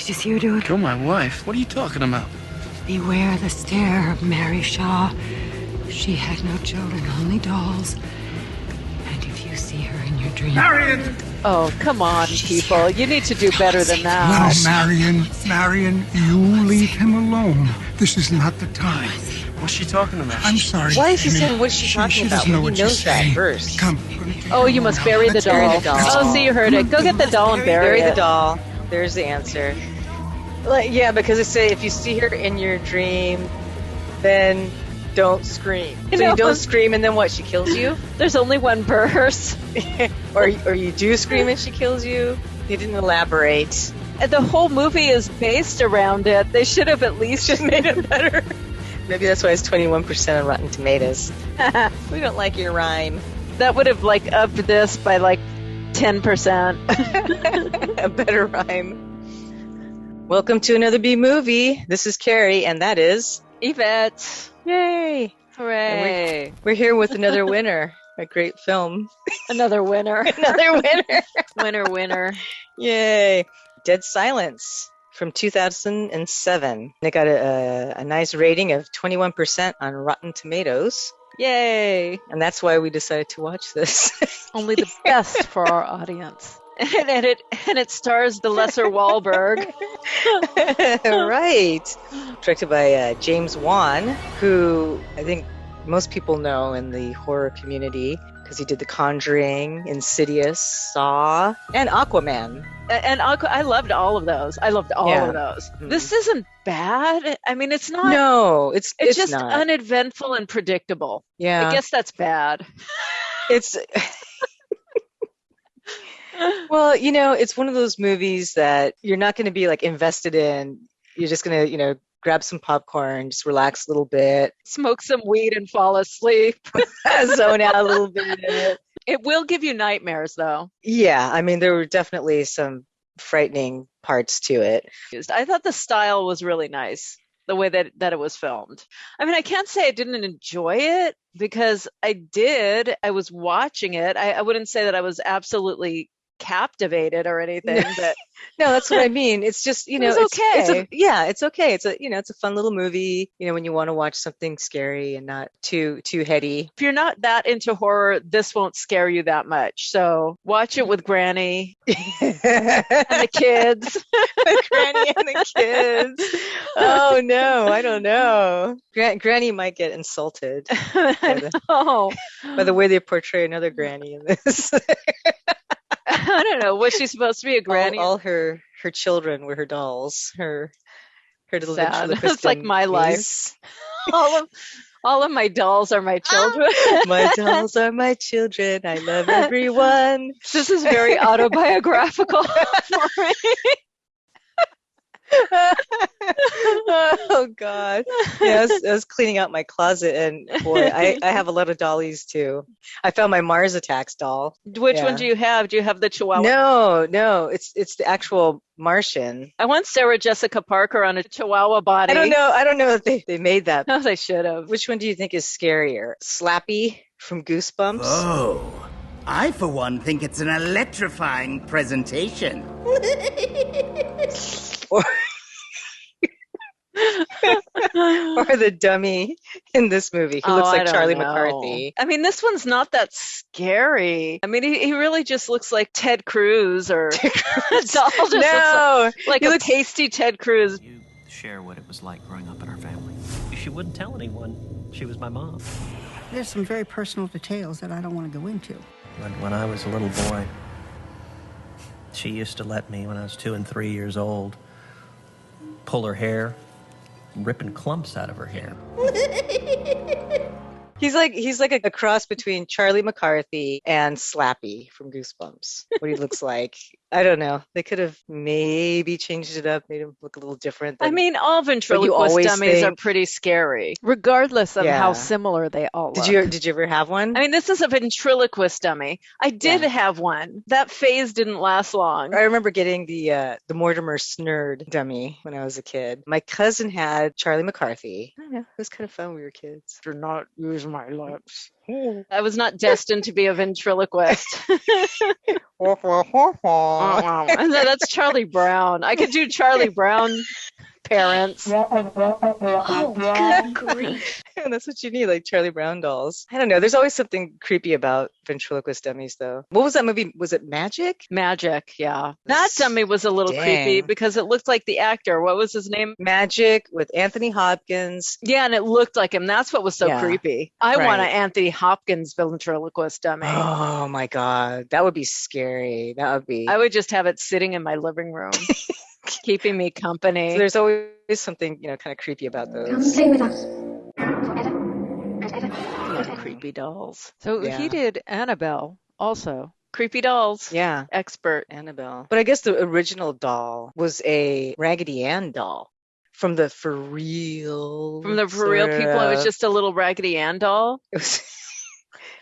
Did you see her do it? Kill my wife? What are you talking about? Beware the stare of Mary Shaw. She had no children, only dolls. And if you see her in your dream... Marion! Oh, come on, people. You need to do better than that. No, Marion, you leave him alone. This is not the time. What's she talking about? I'm sorry. Why is he Amy. saying what's she talking about? doesn't know He what knows she's that saying. verse. Come. Oh, you must bury the doll. bury the doll. Oh, see, you heard it. Go get the doll and bury Bury the it. doll. There's the answer. Yeah, because they say if you see her in your dream, then don't scream. So you don't scream, and then what? She kills you? There's only one verse. or you do scream and she kills you? He didn't elaborate. The whole movie is based around it. They should have at least just made it better. Maybe that's why it's 21% on Rotten Tomatoes. We don't like your rhyme. That would have upped this by 10%. A better rhyme. Welcome to another B movie. This is Keri, and that is Yvette. Yay! Hooray! We're here with another winner. A great film. Another winner. Another winner. Winner. Yay! Dead Silence from 2007. It got a nice rating of 21% on Rotten Tomatoes. Yay! And that's why we decided to watch this. Only the best for our audience. And it stars the lesser Wahlberg. Right. Directed by James Wan, who I think most people know in the horror community because he did The Conjuring, Insidious, Saw, and Aquaman. And I loved all of those. I loved all of those. Mm-hmm. This isn't bad. I mean, it's not. No, it's just not. uneventful and predictable. Yeah. I guess that's bad. It's... Well, it's one of those movies that you're not going to be invested in. You're just going to, grab some popcorn, just relax a little bit. Smoke some weed and fall asleep. Zone out a little bit. It will give you nightmares, though. Yeah, I mean, there were definitely some frightening parts to it. I thought the style was really nice, the way that it was filmed. I mean, I can't say I didn't enjoy it because I did. I was watching it. I wouldn't say that I was absolutely captivated or anything, but no, that's what I mean. It's just it's okay. It's okay. It's a fun little movie. When you want to watch something scary and not too heady. If you're not that into horror, this won't scare you that much. So watch it with Granny and the kids. Granny and the kids. Oh no, I don't know. Granny might get insulted by the way they portray another Granny in this. I don't know. Was she supposed to be a granny? All her children were her dolls. Her little ventriloquist. It's like my life. All of my dolls are my children. My dolls are my children. I love everyone. This is very autobiographical for me. Oh God! Yeah, I was cleaning out my closet, and boy, I have a lot of dollies too. I found my Mars Attacks doll. Which one do you have? Do you have the Chihuahua? No, it's the actual Martian. I want Sarah Jessica Parker on a Chihuahua body. I don't know if they made that. No, they should have. Which one do you think is scarier? Slappy from Goosebumps? Oh, I for one think it's an electrifying presentation. Or the dummy in this movie who looks like Charlie McCarthy. I mean, this one's not that scary. I mean, he really just looks like Ted Cruz or doll just looks like a pasty Ted Cruz. You share what it was like growing up in our family. She wouldn't tell anyone she was my mom. There's some very personal details that I don't want to go into. When I was a little boy, she used to let me, when I was 2 and 3 years old, pull her hair, ripping clumps out of her hair. He's like a cross between Charlie McCarthy and Slappy from Goosebumps. What he looks like. I don't know. They could have maybe changed it up, made him look a little different. I mean, all ventriloquist dummies are pretty scary, regardless of how similar they all look. Did you ever have one? I mean, this is a ventriloquist dummy. I did have one. That phase didn't last long. I remember getting the Mortimer Snurd dummy when I was a kid. My cousin had Charlie McCarthy. I don't know. It was kind of fun when we were kids. Do not use my lips. I was not destined to be a ventriloquist. That's Charlie Brown. I could do Charlie Brown parents. Oh, good grief. That's what you need, like Charlie Brown dolls. I don't know. There's always something creepy about ventriloquist dummies, though. What was that movie? Was it Magic? Magic, yeah. That dummy was a little creepy because it looked like the actor. What was his name? Magic with Anthony Hopkins. Yeah, and it looked like him. That's what was so creepy. I want an Anthony Hopkins ventriloquist dummy. Oh my God. That would be scary. That would be. I would just have it sitting in my living room, keeping me company. So there's always something, kind of creepy about those. Come play with us. Creepy dolls. So he did Annabelle also. Creepy dolls. Yeah. Expert. Annabelle. But I guess the original doll was a Raggedy Ann doll. From the For Real. From the For Real people, it was just a little Raggedy Ann doll. It was,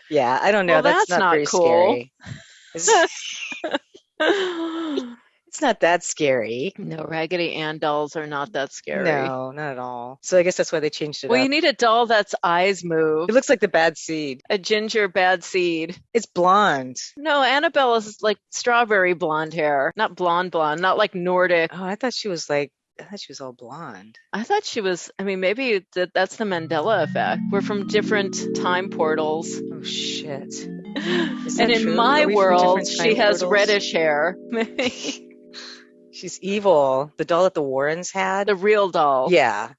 yeah, I don't know. Well, that's not very cool. Scary. It's not that scary. No, Raggedy Ann dolls are not that scary. No, not at all. So I guess that's why they changed it Well, up. you need a doll that's eyes move. It looks like the bad seed. A ginger bad seed. It's blonde. No, Annabelle is like strawberry blonde hair. Not blonde, not like Nordic. Oh, I thought she was all blonde. I thought she was, maybe that's the Mandela effect. We're from different time portals. Oh, shit. And in my world, she has reddish hair. She's evil. The doll that the Warrens had. The real doll. Yeah.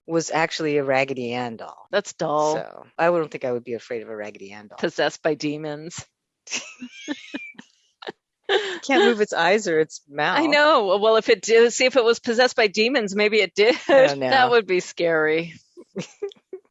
Was actually a Raggedy Ann doll. That's dull. So I don't think I would be afraid of a Raggedy Ann doll. Possessed by demons. Can't move its eyes or its mouth. I know. Well, if it did, see if it was possessed by demons, maybe it did. I don't know. That would be scary.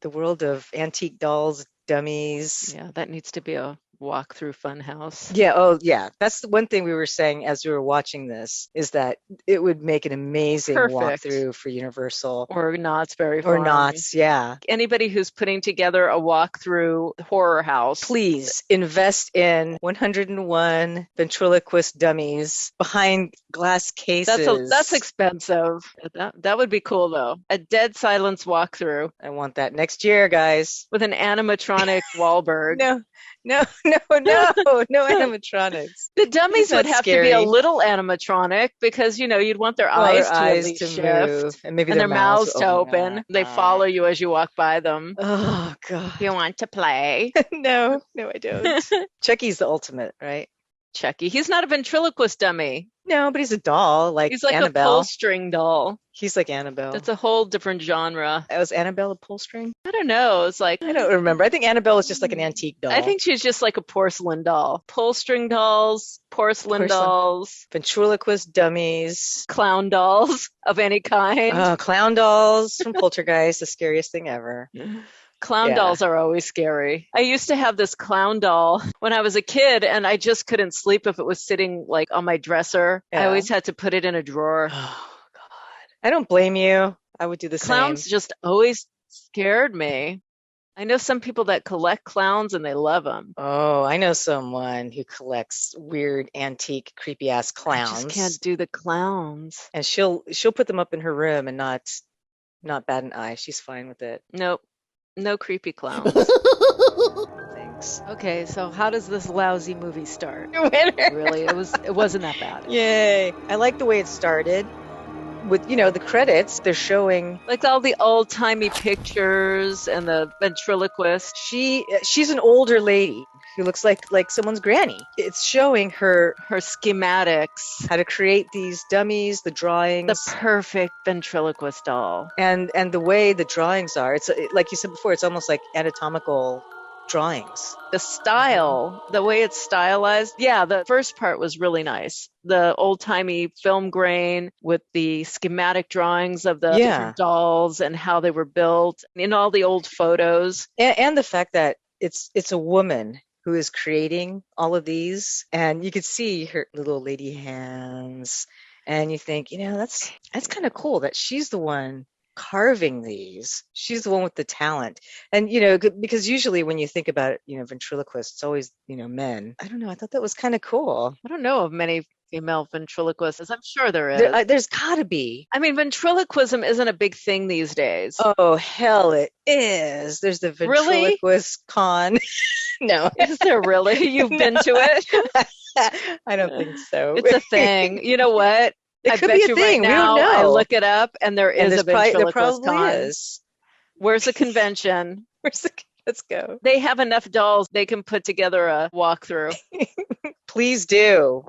The world of antique dolls, dummies. Yeah, that needs to be a walk through Funhouse. Yeah. Oh, yeah. That's the one thing we were saying as we were watching this is that it would make an amazing walkthrough for Universal or Knott's Berry Farm. Or Knott's, yeah. Anybody who's putting together a walkthrough horror house, please invest in 101 ventriloquist dummies behind glass cases. That's expensive. That would be cool though. A dead silence walkthrough. I want that next year, guys. With an animatronic Wahlberg. No animatronics. The dummies would have to be a little animatronic because, you'd want their eyes to shift move. And maybe their mouths to open. They follow you as you walk by them. Oh, God. You want to play? No, I don't. Chucky's the ultimate, right? Chucky. He's not a ventriloquist dummy. No, but he's a doll, he's like Annabelle. A pull string doll. He's like Annabelle. That's a whole different genre. Was Annabelle a pull string? I don't know. It's like I don't remember. I think Annabelle is just like an antique doll. I think she's just like a porcelain doll. Pull string dolls, porcelain dolls, ventriloquist dummies, clown dolls of any kind. Oh, clown dolls from Poltergeist, the scariest thing ever. Clown dolls are always scary. I used to have this clown doll when I was a kid, and I just couldn't sleep if it was sitting like on my dresser. Yeah. I always had to put it in a drawer. Oh, God. I don't blame you. I would do the same. Clowns just always scared me. I know some people that collect clowns and they love them. Oh, I know someone who collects weird, antique, creepy-ass clowns. I just can't do the clowns. And she'll put them up in her room and not bat an eye. She's fine with it. Nope. No creepy clowns. Thanks. Okay, so how does this lousy movie start? Really, it wasn't that bad. Yay! I like the way it started. With the credits, they're showing like all the old timey pictures and the ventriloquist. She's an older lady who looks like someone's granny. It's showing her schematics, how to create these dummies, the drawings, the perfect ventriloquist doll, and the way the drawings are. It's like you said before. It's almost like anatomical drawings. The style, the way it's stylized. Yeah, the first part was really nice. The old-timey film grain with the schematic drawings of the different dolls and how they were built in all the old photos. And the fact that it's a woman who is creating all of these, and you could see her little lady hands, and you think, that's kind of cool that she's the one carving these. She's the one with the talent. And because usually when you think about ventriloquists, it's always men. I don't know, I thought that was kind of cool. I don't know of many female ventriloquists? I'm sure there is. There's gotta be. I mean, ventriloquism isn't a big thing these days. Oh, hell, it is. There's the Really? ventriloquist con. No. Is there really? You've been to it? I don't think so. It's a thing. You know what? It I could bet be a you thing. right We now, don't know. I look it up, and there is a there ventriloquist probably con. is. Where's the convention? Let's go. They have enough dolls. They can put together a walkthrough. Please do.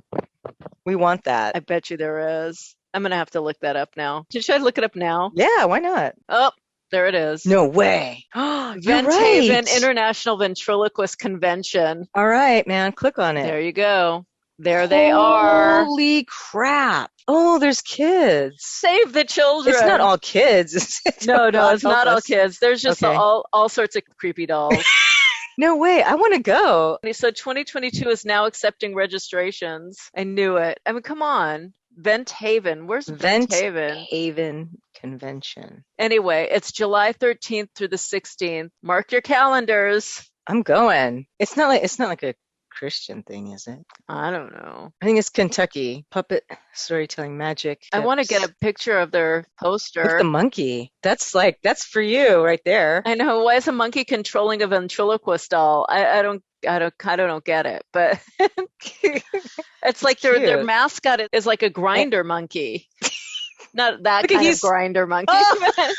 We want that. I bet you there is. I'm going to have to look that up now. Should I look it up now? Yeah, why not? Oh, there it is. No way. You're Venthaven right. International Ventriloquist Convention. All right, man. Click on it. There you go. There they are. Holy crap. Oh, there's kids. Save the children. It's not all kids. No, it's not all kids. There's just Okay. all sorts of creepy dolls. No way. I want to go. So 2022 is now accepting registrations. I knew it. I mean, come on. Venthaven. Where's Venthaven? Venthaven Convention. Anyway, it's July 13th through the 16th. Mark your calendars. I'm going. It's not like a Christian thing, is it? I don't know. I think it's Kentucky. Puppet storytelling magic. I want to get a picture of their poster. Look at the monkey. That's for you right there. I know. Why is a monkey controlling a ventriloquist doll? I don't get it, but it's like their mascot is like a grinder monkey. Not that kind of grinder monkey. Oh.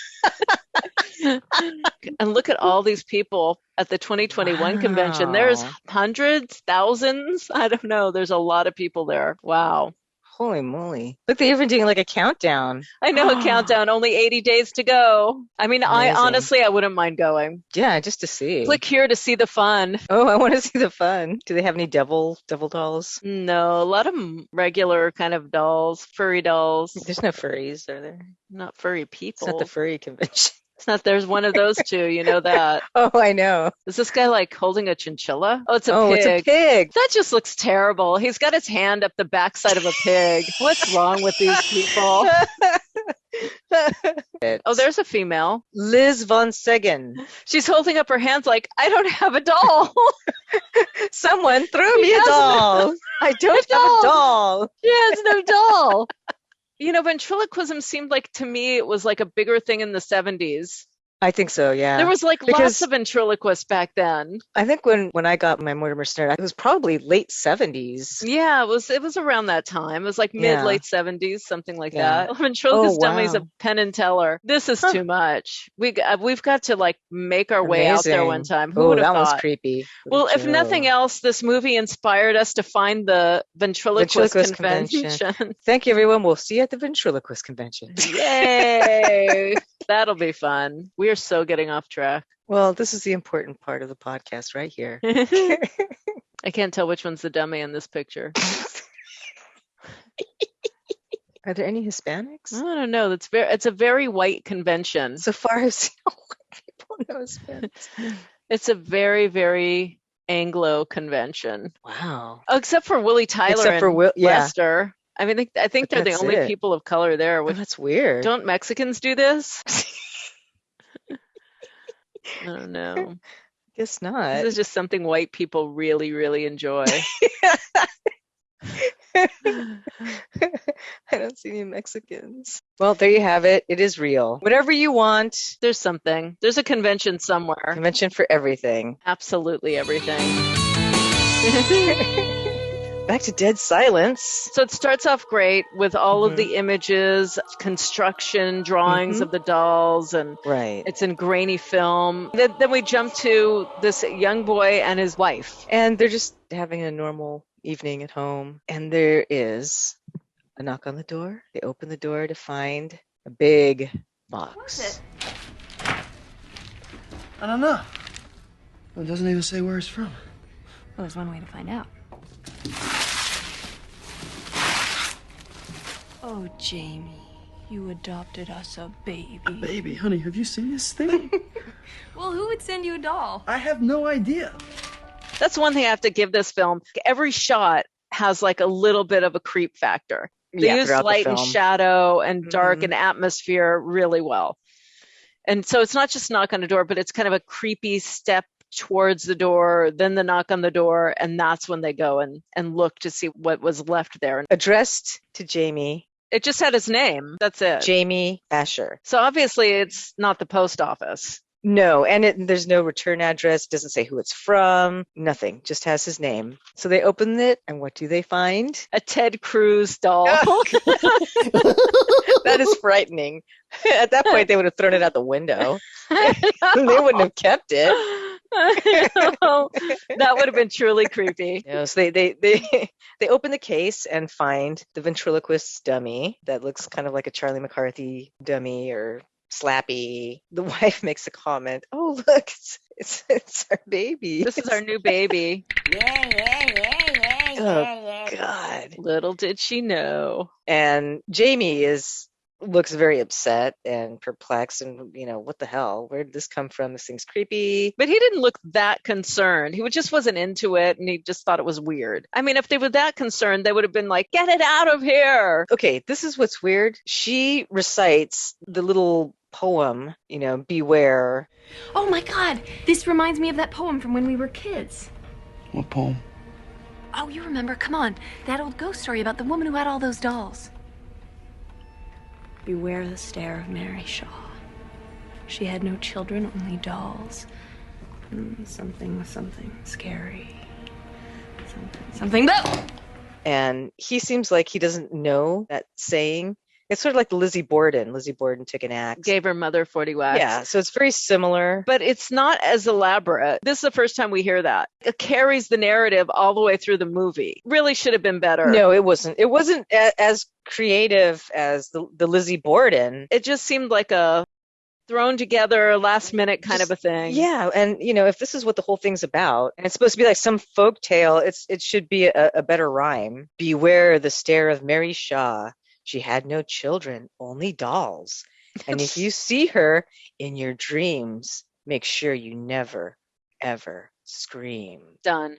And look at all these people at the 2021 convention. There's hundreds, thousands. I don't know. There's a lot of people there. Wow. Holy moly. Look, they're even doing like a countdown. I know, a countdown. Only 80 days to go. I mean, Amazing. I wouldn't mind going. Yeah, just to see. Click here to see the fun. Oh, I want to see the fun. Do they have any devil dolls? No, a lot of regular kind of dolls, furry dolls. There's no furries, are there? Not furry people. It's not the furry convention. It's not. There's one of those two. You know that. Oh, I know. Is this guy like holding a chinchilla? Oh, it's a pig. It's a pig. That just looks terrible. He's got his hand up the backside of a pig. What's wrong with these people? Oh, there's a female. Liz von Segen. She's holding up her hands like, I don't have a doll. Someone throw me a doll. I don't have a doll. She has no doll. You know, ventriloquism seemed like, to me, it was like a bigger thing in the 70s. I think so, yeah. There was like lots of ventriloquists back then. I think when I got my Mortimer Snare, it was probably late 70s. Yeah, it was around that time. It was like late 70s, something like that. Ventriloquist dummies of Penn and Teller. This is too much. We've got to like make our way out there one time. Who would have thought? Was creepy. Well, if nothing else, this movie inspired us to find the ventriloquist convention. Thank you, everyone. We'll see you at the ventriloquist convention. Yay! That'll be fun. We are so getting off track. Well, this is the important part of the podcast right here. I can't tell which one's the dummy in this picture. Are there any Hispanics? I don't know. It's a very white convention. So far as people know Hispanics. It's a very, very Anglo convention. Wow. Oh, except for Willie Tyler and Lester. I mean, I think they're the only people of color there. Oh, that's weird. Don't Mexicans do this? I don't know. Guess not. This is just something white people really, really enjoy. I don't see any Mexicans. Well, there you have it. It is real. Whatever you want. There's something. There's a convention somewhere. Convention for everything. Absolutely everything. Back to Dead Silence. So it starts off great with all of the images, construction, drawings of the dolls, and it's in grainy film. Then we jump to this young boy and his wife. And they're just having a normal evening at home. And there is a knock on the door. They open the door to find a big box. What is it? I don't know. It doesn't even say where it's from. Well, there's one way to find out. Oh, Jamie, you adopted us a baby. A baby? Honey, have you seen this thing? Well, who would send you a doll? I have no idea. That's one thing I have to give this film. Every shot has like a little bit of a creep factor. They use light and shadow and dark and atmosphere really well. And so it's not just knock on a door, but it's kind of a creepy step towards the door, then the knock on the door, and that's when they go and look to see what was left there. Addressed to Jamie. It just had his name. That's it. Jamie Asher. So obviously it's not the post office. No, and there's no return address, doesn't say who it's from, nothing, just has his name. So they open it, and what do they find? A Ted Cruz doll. That is frightening. At that point, they would have thrown it out the window. They wouldn't have kept it. That would have been truly creepy. So they open the case and find the ventriloquist's dummy that looks kind of like a Charlie McCarthy dummy or Slappy. The wife makes a comment. Oh, look, it's our baby. This is our new baby. Oh, God. Little did she know. And Jamie looks very upset and perplexed and, what the hell? Where did this come from? This thing's creepy. But he didn't look that concerned. He just wasn't into it, and he just thought it was weird. I mean, if they were that concerned, they would have been like, get it out of here. Okay, this is what's weird. She recites the little poem, beware. Oh my God, this reminds me of that poem from when we were kids. What poem? Oh, you remember, come on, that old ghost story about the woman who had all those dolls. Beware the stare of Mary Shaw. She had no children, only dolls. Something scary. Something. And he seems like he doesn't know that saying. It's sort of like the Lizzie Borden. Lizzie Borden took an axe. Gave her mother 40 whacks. Yeah, so it's very similar. But it's not as elaborate. This is the first time we hear that. It carries the narrative all the way through the movie. Really should have been better. No, it wasn't. It wasn't as creative as the Lizzie Borden. It just seemed like a thrown together last minute kind of a thing. Yeah, and if this is what the whole thing's about, and it's supposed to be like some folk tale, it should be a better rhyme. Beware the stare of Mary Shaw. She had no children, only dolls. And if you see her in your dreams, make sure you never, ever scream. Done.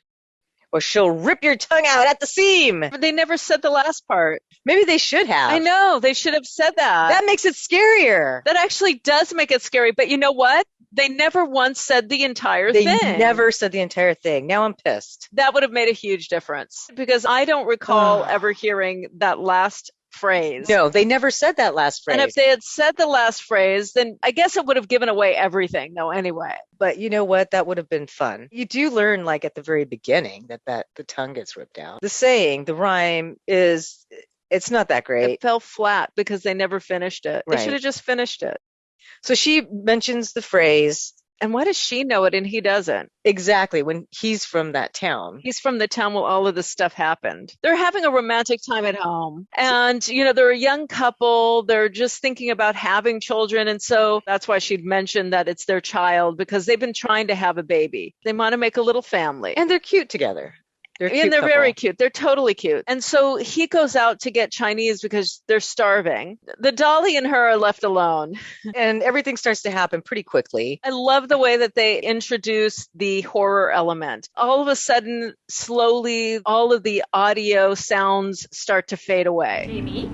Or she'll rip your tongue out at the seam. But they never said the last part. Maybe they should have. I know. They should have said that. That makes it scarier. That actually does make it scary. But you know what? They never once said the entire thing. They never said the entire thing. Now I'm pissed. That would have made a huge difference. Because I don't recall ever hearing that last phrase. No, they never said that last phrase. And if they had said the last phrase, then I guess it would have given away everything, though, anyway. But you know what? That would have been fun. You do learn, like at the very beginning, that the tongue gets ripped out. The saying, the rhyme it's not that great. It fell flat because they never finished it. Right. They should have just finished it. So she mentions the phrase. And why does she know it and he doesn't? Exactly, when he's from that town. He's from the town where all of this stuff happened. They're having a romantic time at home. And, they're a young couple. They're just thinking about having children. And so that's why she'd mentioned that it's their child, because they've been trying to have a baby. They want to make a little family. And they're cute together. They're very cute. They're totally cute. And so he goes out to get Chinese because they're starving. The dolly and her are left alone. And everything starts to happen pretty quickly. I love the way that they introduce the horror element. All of a sudden, slowly, all of the audio sounds start to fade away. Jamie?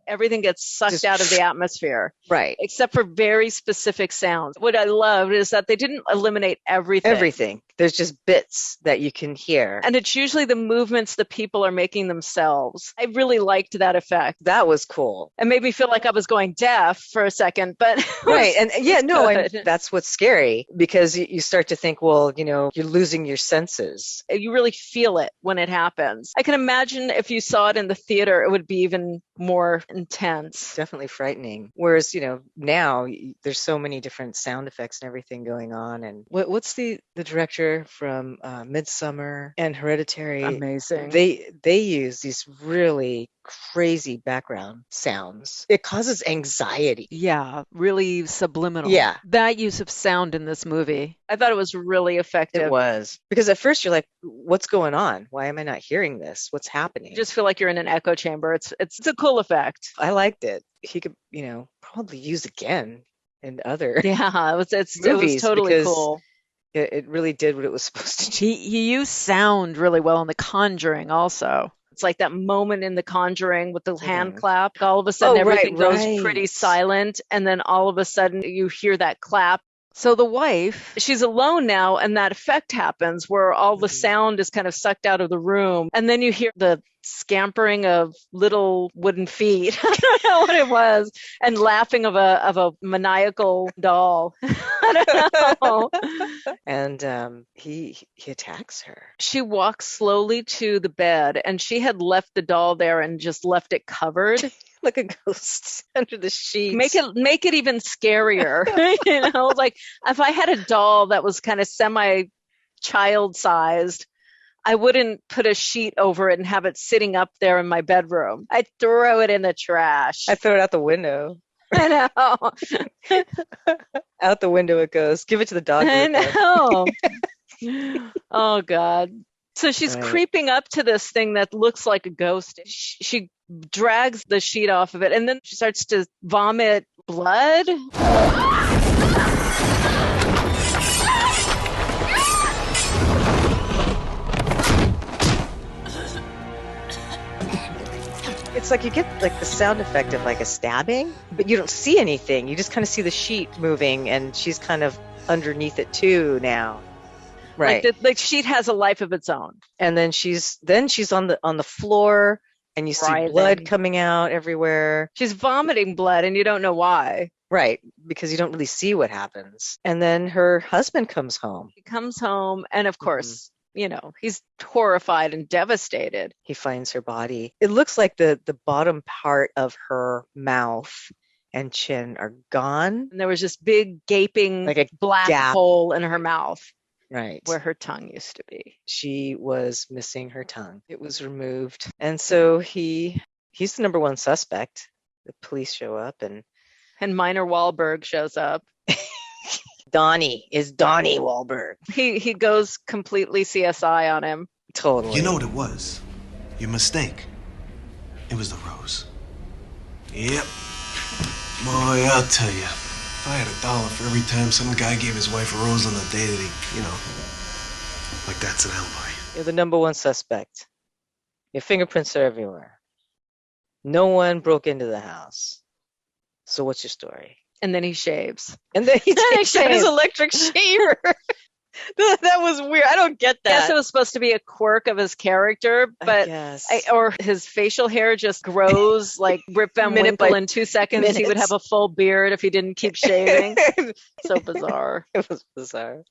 Everything gets sucked out of the atmosphere. Right. Except for very specific sounds. What I loved is that they didn't eliminate everything. Everything. There's just bits that you can hear. And it's usually the movements the people are making themselves. I really liked that effect. That was cool. It made me feel like I was going deaf for a second, but right. And that's what's scary, because you start to think, well, you're losing your senses. You really feel it when it happens. I can imagine if you saw it in the theater, it would be even more intense. Definitely frightening. Whereas, now there's so many different sound effects and everything going on. And what's the director creature from Midsummer and Hereditary. Amazing. They use these really crazy background sounds. It causes anxiety. Yeah, really subliminal. Yeah. That use of sound in this movie, I thought it was really effective. It was. Because at first you're like, what's going on? Why am I not hearing this? What's happening? You just feel like you're in an echo chamber. It's a cool effect. I liked it. He could, probably use again in other Yeah, it was totally because cool. It really did what it was supposed to do. He used sound really well in The Conjuring also. It's like that moment in The Conjuring with the hand clap. All of a sudden everything goes pretty silent, and then all of a sudden you hear that clap. So the wife, she's alone now, and that effect happens where all the sound is kind of sucked out of the room, and then you hear the scampering of little wooden feet. I don't know what it was, and laughing of a maniacal doll. I don't know. And he attacks her. She walks slowly to the bed, and she had left the doll there and just left it covered. Like a ghost under the sheets. Make it even scarier. Like if I had a doll that was kind of semi-child sized, I wouldn't put a sheet over it and have it sitting up there in my bedroom. I'd throw it in the trash. I throw it out the window. I know. Out the window it goes. Give it to the dog. I know. Oh, God. So she's creeping up to this thing that looks like a ghost. She drags the sheet off of it, and then she starts to vomit blood. It's like you get like the sound effect of like a stabbing, but you don't see anything. You just kind of see the sheet moving, and she's kind of underneath it too now. Right. Like the sheet has a life of its own. And then she's on the floor, and you see blood coming out everywhere. She's vomiting blood, and you don't know why. Right, because you don't really see what happens. And then her husband comes home. He comes home, and of course, he's horrified and devastated. He finds her body. It looks like the bottom part of her mouth and chin are gone. And there was this big gaping like a black gap. hole in her mouth. Right. Where her tongue used to be. She was missing her tongue. It was removed. And so he's the number one suspect. The police show up, and Minor Wahlberg shows up. Donnie Wahlberg. He goes completely CSI on him. Totally. You know what it was? Your mistake. It was the rose. Yep. Boy, I'll tell you. If I had $1 for every time some guy gave his wife a rose on the day that he, like that's an alibi. You're the number one suspect. Your fingerprints are everywhere. No one broke into the house. So what's your story? And then he shaves. And then he takes out his electric shaver. That was weird. I don't get that. I guess it was supposed to be a quirk of his character, but or his facial hair just grows like Rip Van Winkle in 2 seconds. He would have a full beard if he didn't keep shaving. So bizarre. It was bizarre.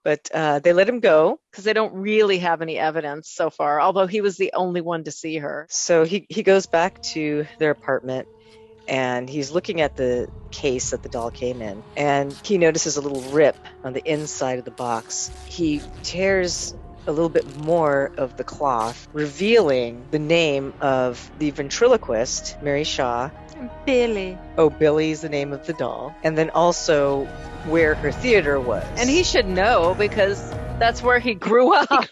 But they let him go. Because they don't really have any evidence so far, although he was the only one to see her. So he goes back to their apartment, and he's looking at the case that the doll came in, and he notices a little rip on the inside of the box. He tears a little bit more of the cloth, revealing the name of the ventriloquist, Mary Shaw. Billy. Oh, Billy's the name of the doll. And then also where her theater was. And he should know because that's where he grew up.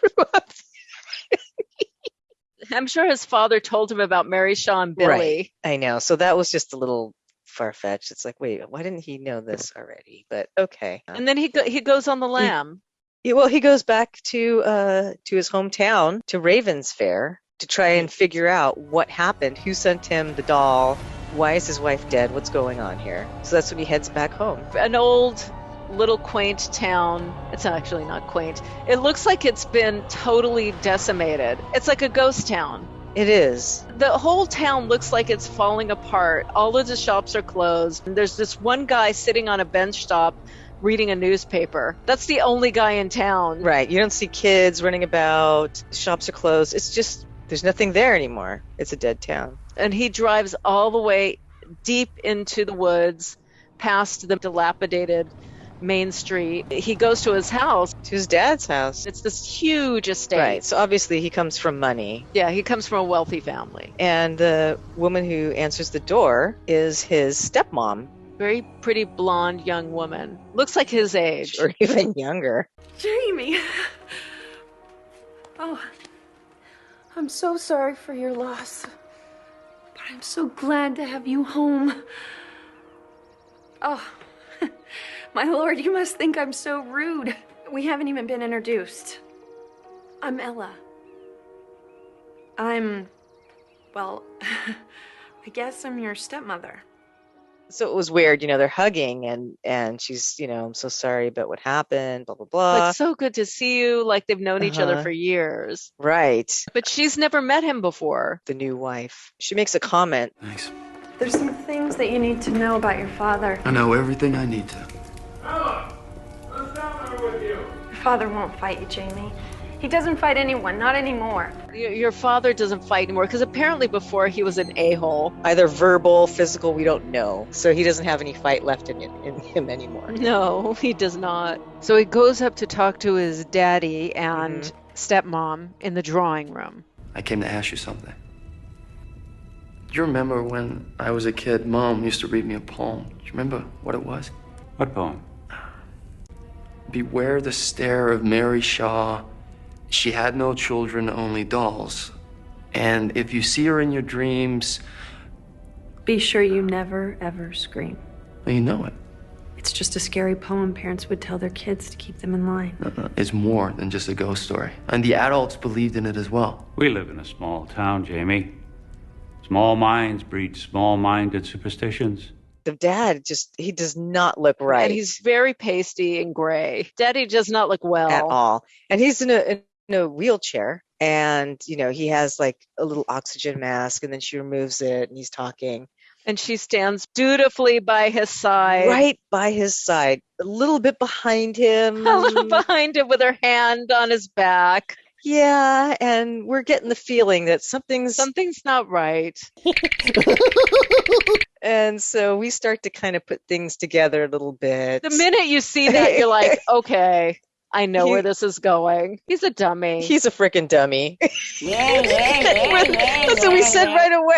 I'm sure his father told him about Mary Shaw and Billy. Right. I know. So that was just a little far-fetched. It's like, wait, why didn't he know this already? But okay. And then he goes on the lam. He goes back to his hometown, to Raven's Fair, to try and figure out what happened, who sent him the doll, why is his wife dead, what's going on here. So that's when he heads back home. An old little quaint town. It's actually not quaint. It looks like it's been totally decimated. It's like a ghost town. It is. The whole town looks like it's falling apart. All of the shops are closed. And there's this one guy sitting on a bench top reading a newspaper. That's the only guy in town. Right. You don't see kids running about. Shops are closed. It's just, there's nothing there anymore. It's a dead town. And he drives all the way deep into the woods, past the dilapidated Main Street. He goes to his house. To his dad's house. It's this huge estate. Right. So obviously he comes from money. Yeah, he comes from a wealthy family. And the woman who answers the door is his stepmom. Very pretty blonde young woman. Looks like his age. Or even younger. Jamie! Oh, I'm so sorry for your loss. But I'm so glad to have you home. Oh, my lord, you must think I'm so rude. We haven't even been introduced. I'm Ella. Well, I guess I'm your stepmother. So it was weird, they're hugging and she's, I'm so sorry about what happened, blah, blah, blah. It's so good to see you, like they've known each other for years. Right. But she's never met him before. The new wife. She makes a comment. Thanks. There's some things that you need to know about your father. I know everything I need to. Ella, what's the matter with you? Your father won't fight you, Jamie. He doesn't fight anyone, not anymore. Your father doesn't fight anymore, because apparently before he was an a-hole. Either verbal, physical, we don't know. So he doesn't have any fight left in him anymore. No, he does not. So he goes up to talk to his daddy and stepmom in the drawing room. I came to ask you something. Do you remember when I was a kid, Mom used to read me a poem? Do you remember what it was? What poem? Beware the stare of Mary Shaw. She had no children, only dolls. And if you see her in your dreams... Be sure you never, ever scream. Well, you know it. It's just a scary poem parents would tell their kids to keep them in line. No, it's more than just a ghost story. And the adults believed in it as well. We live in a small town, Jamie. Small minds breed small-minded superstitions. The dad he does not look right. And he's very pasty and gray. Daddy does not look well. At all. And he's in a wheelchair. And, he has like a little oxygen mask and then she removes it and he's talking. And she stands dutifully by his side. Right by his side. A little bit behind him. A little behind him with her hand on his back. Yeah, and we're getting the feeling that something's not right. And so we start to kind of put things together a little bit. The minute you see that, you're like, okay, I know where this is going. He's a dummy. He's a freaking dummy. That's what we said right away.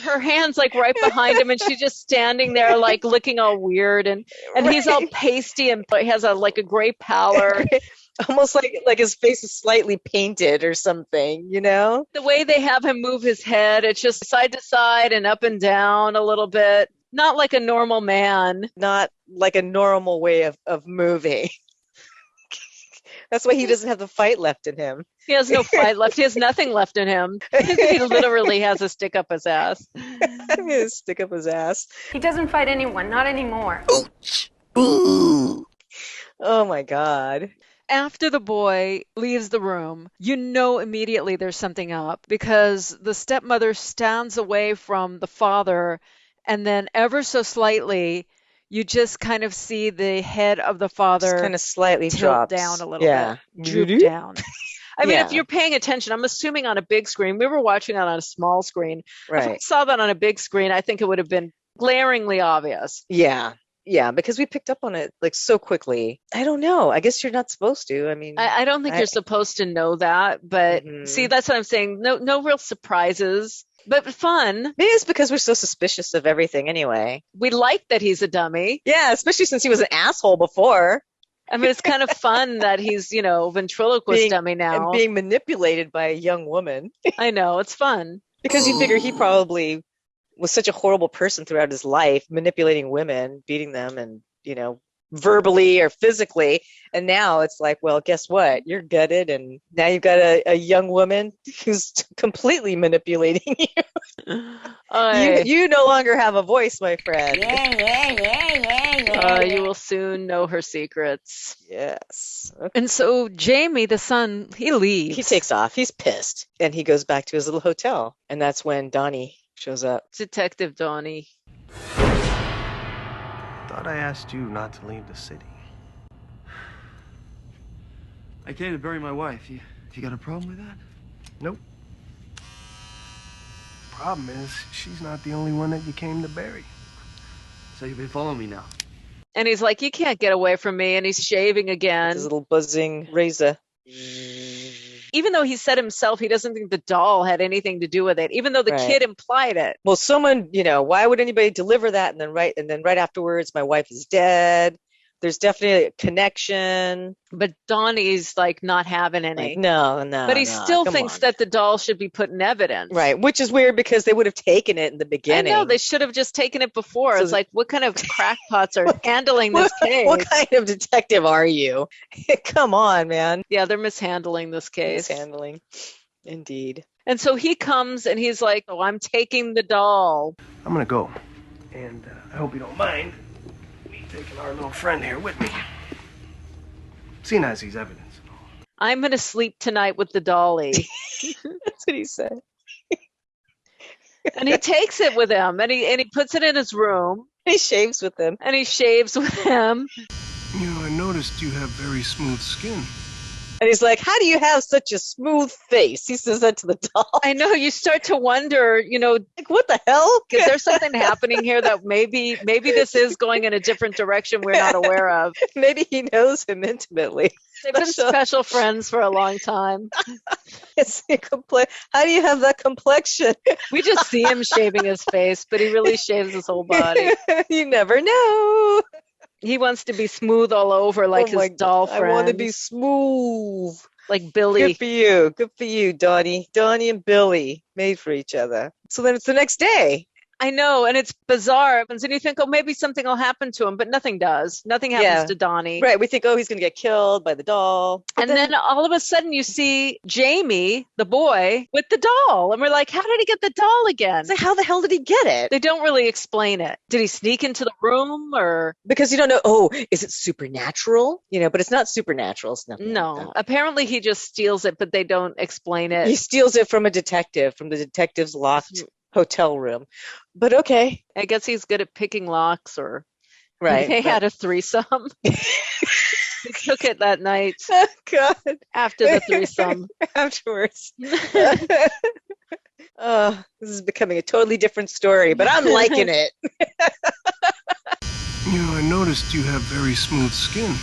Her hand's like right behind him and she's just standing there like looking all weird and he's all pasty and he has a gray pallor. Almost like his face is slightly painted or something, The way they have him move his head, it's just side to side and up and down a little bit. Not like a normal man. Not like a normal way of moving. That's why he doesn't have the fight left in him. He has no fight left. He has nothing left in him. He literally has a stick up his ass. Stick up his ass. He doesn't fight anyone, not anymore. Ooh. Oh my God. After the boy leaves the room, you know immediately there's something up because the stepmother stands away from the father and then ever so slightly you just kind of see the head of the father just kind of slightly tilt drops down a little bit, droop down. I mean, if you're paying attention, I'm assuming on a big screen. We were watching it on a small screen. Right. If I saw that on a big screen, I think it would have been glaringly obvious. Yeah, because we picked up on it so quickly. I don't know. I guess you're not supposed to. I mean, I don't think you're supposed to know that, but see, that's what I'm saying. No real surprises. But fun. Maybe it's because we're so suspicious of everything anyway. We like that he's a dummy. Yeah, especially since he was an asshole before. I mean, it's kind of fun that he's, ventriloquist dummy now. And being manipulated by a young woman. I know, it's fun. Because you figure he probably was such a horrible person throughout his life, manipulating women, beating them and, verbally or physically. And now it's like, well, guess what? You're gutted. And now you've got a young woman who's completely manipulating you. You no longer have a voice, my friend. You will soon know her secrets. Yes. Okay. And so Jamie, the son, he leaves. He takes off. He's pissed. And he goes back to his little hotel. And that's when Donnie shows up. Detective Donnie. Thought I asked you not to leave the city. I came to bury my wife. You got a problem with that? Nope. Problem is, she's not the only one that you came to bury. So you've been following me now? And he's like, you can't get away from me. And he's shaving again. His little buzzing razor. Even though he said himself he doesn't think the doll had anything to do with it, even though the kid implied it. Well, someone, why would anybody deliver that and then right afterwards, my wife is dead? There's definitely a connection. But Donnie's like not having any. Like, no. But he still thinks that the doll should be put in evidence. Right, which is weird because they would have taken it in the beginning. I know, they should have just taken it before. So it's like, what kind of crackpots are handling this case? What kind of detective are you? Come on, man. Yeah, they're mishandling this case. Mishandling, indeed. And so he comes and he's like, oh, I'm taking the doll. I'm gonna go. And I hope you don't mind me taking our little friend here with me. Seeing as he's evidence. I'm going to sleep tonight with the dolly. That's what he said. And he takes it with him and he puts it in his room. He shaves with him. And he shaves with him. I noticed you have very smooth skin. And he's like, how do you have such a smooth face? He says that to the doll. I know, you start to wonder, like, what the hell? Is there something happening here that maybe this is going in a different direction we're not aware of? Maybe he knows him intimately. They've been special friends for a long time. How do you have that complexion? We just see him shaving his face, but he really shaves his whole body. You never know. He wants to be smooth all over like his doll friend. I want to be smooth. Like Billy. Good for you. Good for you, Donnie. Donnie and Billy made for each other. So then it's the next day. I know, and it's bizarre. And you think, oh, maybe something will happen to him, but nothing does. Nothing happens to Donnie. Right, we think, oh, he's going to get killed by the doll. And then all of a sudden you see Jamie, the boy, with the doll. And we're like, how did he get the doll again? So how the hell did he get it? They don't really explain it. Did he sneak into the room or? Because you don't know, oh, is it supernatural? But it's not supernatural. It's nothing. No, like that. Apparently he just steals it, but they don't explain it. He steals it from a detective, from the detective's locked hotel room. But okay. I guess he's good at picking locks or right. They had a threesome. He took it that night. Oh, God. After the threesome. Afterwards. Oh, this is becoming a totally different story, but I'm liking it. I noticed you have very smooth skin.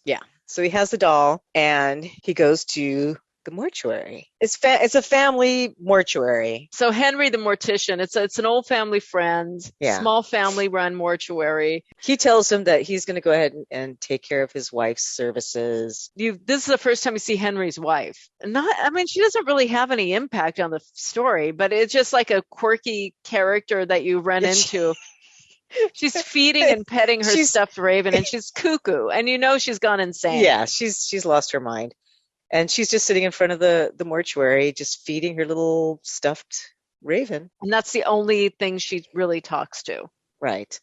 Yeah. So he has the doll and he goes to the mortuary. It's a family mortuary. So Henry the mortician, it's an old family friend, small family run mortuary. He tells him that he's going to go ahead and take care of his wife's services. This is the first time you see Henry's wife. She doesn't really have any impact on the story, but it's just like a quirky character that you run into. She's feeding and petting her stuffed raven, and she's cuckoo, and she's gone insane. Yeah, she's lost her mind. And she's just sitting in front of the mortuary, just feeding her little stuffed raven. And that's the only thing she really talks to. Right.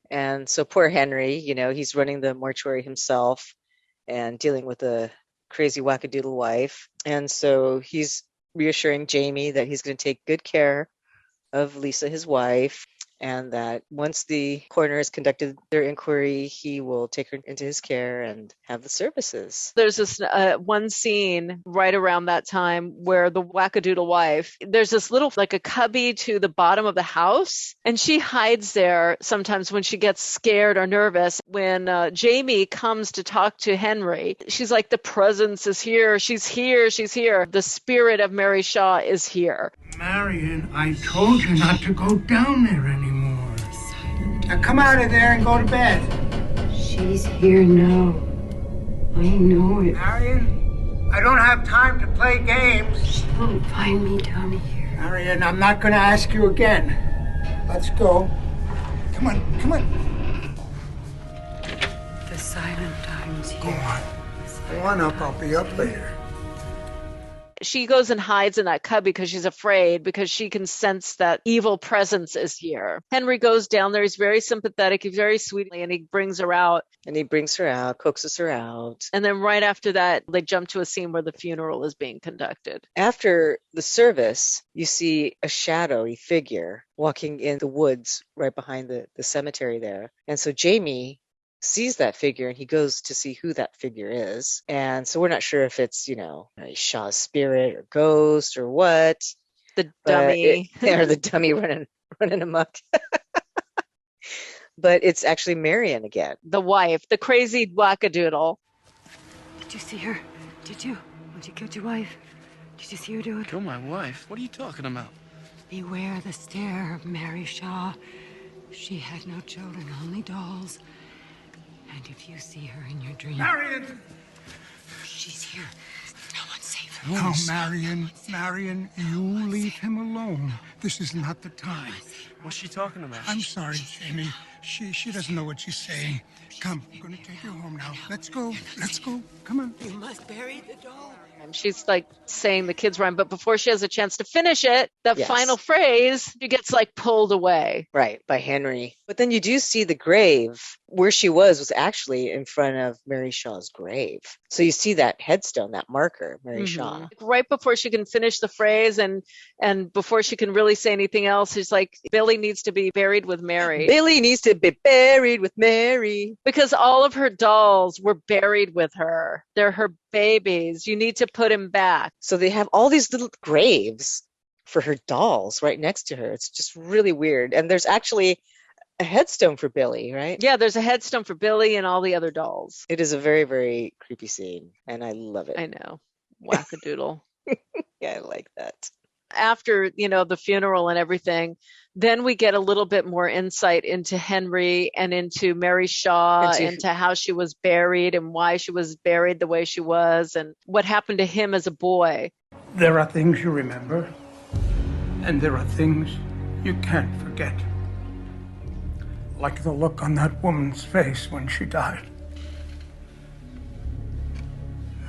And so poor Henry, he's running the mortuary himself and dealing with a crazy wackadoodle wife. And so he's reassuring Jamie that he's going to take good care of Lisa, his wife, and that once the coroner has conducted their inquiry, he will take her into his care and have the services. There's this one scene right around that time where the wackadoodle wife, there's this little, like a cubby to the bottom of the house, and she hides there sometimes when she gets scared or nervous. When Jamie comes to talk to Henry, she's like, the presence is here. She's here. She's here. The spirit of Mary Shaw is here. Marion, I told you not to go down there anymore. Now come out of there and go to bed. She's here now. I know it. Marion, I don't have time to play games. She won't find me down here. Marion, I'm not going to ask you again. Let's go. Come on. The silent time's here. Go on. Go on up. I'll be up later. She goes and hides in that cubby because she's afraid, because she can sense that evil presence is here. Henry goes down there. He's very sympathetic. He's very sweet, and he brings her out. And he brings her out, coaxes her out. And then right after that, they jump to a scene where the funeral is being conducted. After the service, you see a shadowy figure walking in the woods right behind the cemetery there. And so Jamie sees that figure and he goes to see who that figure is. And so we're not sure if it's, Shaw's spirit or ghost or what. The dummy. Or the dummy running amok. but it's actually Marion again. The wife, the crazy wackadoodle. Did you see her? Did you? When she killed your wife? Did you see her do it? Kill my wife? What are you talking about? Beware the stare of Mary Shaw. She had no children, only dolls. And if you see her in your dream... Marion! She's here. No one's safe. No, Marion, you leave him alone. This is not the time. What's she talking about? I'm sorry, Jamie. She doesn't know what she's saying. Come, I'm going to take you home now. Let's go. Come on. You must bury the doll. And she's like saying the kids rhyme, but before she has a chance to finish it, that Yes. final phrase, she gets like pulled away. Right, by Henry. But then you do see the grave. Where she was actually in front of Mary Shaw's grave. So you see that headstone, that marker, Mary Shaw. Right before she can finish the phrase and before she can really say anything else, she's like, Billy needs to be buried with Mary. Billy needs to be buried with Mary. Because all of her dolls were buried with her. They're her babies. You need to put him back. So they have all these little graves for her dolls right next to her. It's just really weird. And there's actually a headstone for Billy, right? Yeah, there's a headstone for Billy and all the other dolls. It is a very, very creepy scene, and I love it. I know. Wackadoodle. Yeah, I like that. After, the funeral and everything, then we get a little bit more insight into Henry and into Mary Shaw, into how she was buried and why she was buried the way she was and what happened to him as a boy. There are things you remember, and there are things you can't forget. Like the look on that woman's face when she died.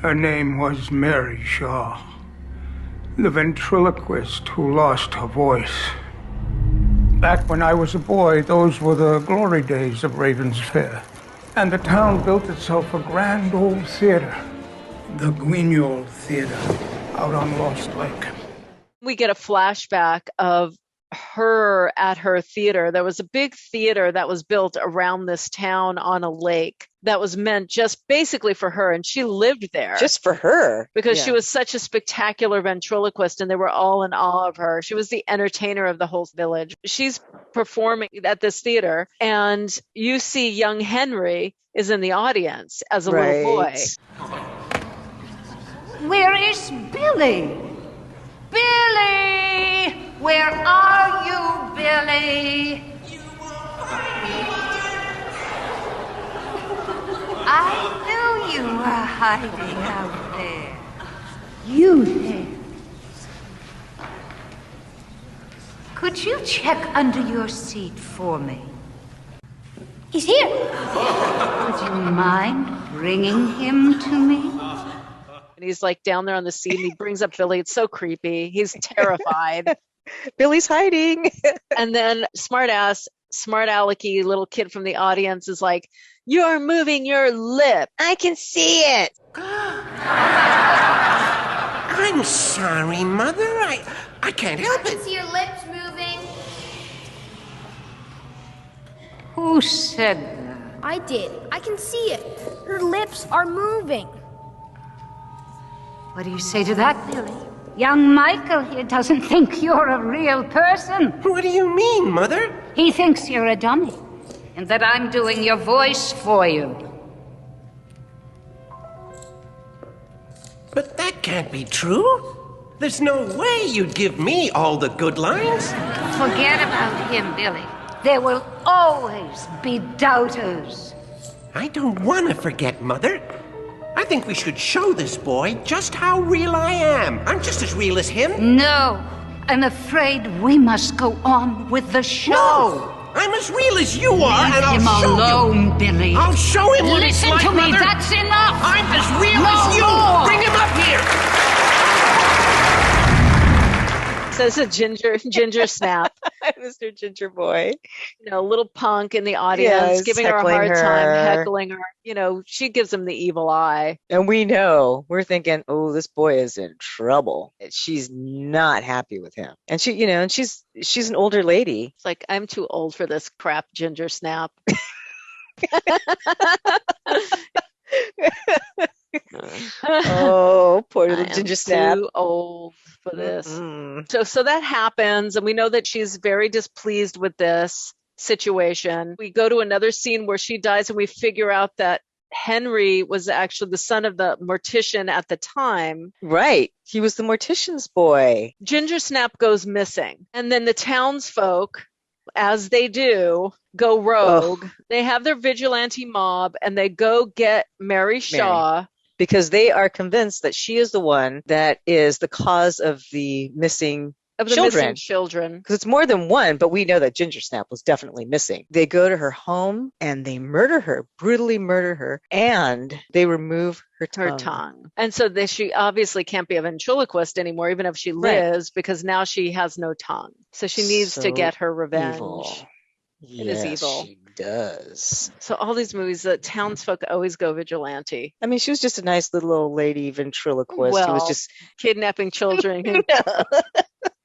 Her name was Mary Shaw, the ventriloquist who lost her voice. Back when I was a boy, those were the glory days of Raven's Fair. And the town built itself a grand old theater, the Guignol Theater, out on Lost Lake. We get a flashback of her at her theater. There was a big theater that was built around this town on a lake that was meant just basically for her, and she lived there. Just for her. Because she was such a spectacular ventriloquist and they were all in awe of her. She was the entertainer of the whole village. She's performing at this theater and you see young Henry is in the audience as a little boy. Where is Billy? Billy! Where are you, Billy? I knew you were hiding out there. You there. Could you check under your seat for me? He's here. Would you mind bringing him to me? And he's like down there on the seat and he brings up Billy. It's so creepy. He's terrified. Billy's hiding. And then smart alecky little kid from the audience is like, you're moving your lip. I can see it. I'm sorry, Mother. I can't help I can it. see your lips moving. Who said that? I did. I can see it. Her lips are moving. What do you say to that, Billy? Young Michael here doesn't think you're a real person. What do you mean, Mother? He thinks you're a dummy, and that I'm doing your voice for you. But that can't be true. There's no way you'd give me all the good lines. Forget about him, Billy. There will always be doubters. I don't want to forget, Mother. I think we should show this boy just how real I am. I'm just as real as him. No, I'm afraid we must go on with the show. No, I'm as real as you are, Leave and I'll him show alone, you. Billy. I'll show him what it's Listen like, to me, Mother. that's enough. I'm as real No as you. more. Bring him up here. Says a ginger snap. Mr. Ginger Boy. Little punk in the audience, Yes, giving her a heckling hard time, her. heckling her. She gives him the evil eye. And we're thinking, oh, this boy is in trouble. She's not happy with him. And she's an older lady. It's like, I'm too old for this crap, ginger snap. Oh, poor little I Ginger am Snap. too old for this. So that happens, and we know that she's very displeased with this. situation. We go to another scene where she dies, and we figure out that Henry was actually the son of the mortician at the time. Right. He was the mortician's boy. Ginger Snap goes missing. And then the townsfolk, as they do, go rogue. They have their vigilante mob, and they go get Mary Shaw. Because they are convinced that she is the one that is the cause of the missing children. Because it's more than one, but we know that Ginger Snap was definitely missing. They go to her home and they murder her, brutally murder her, and they remove her tongue. And so she obviously can't be a ventriloquist anymore, even if she lives, because now she has no tongue. So she needs to get her revenge. Evil. It is evil. She does. So all these movies, the townsfolk always go vigilante. I mean, she was just a nice little old lady ventriloquist Well, who was just kidnapping children.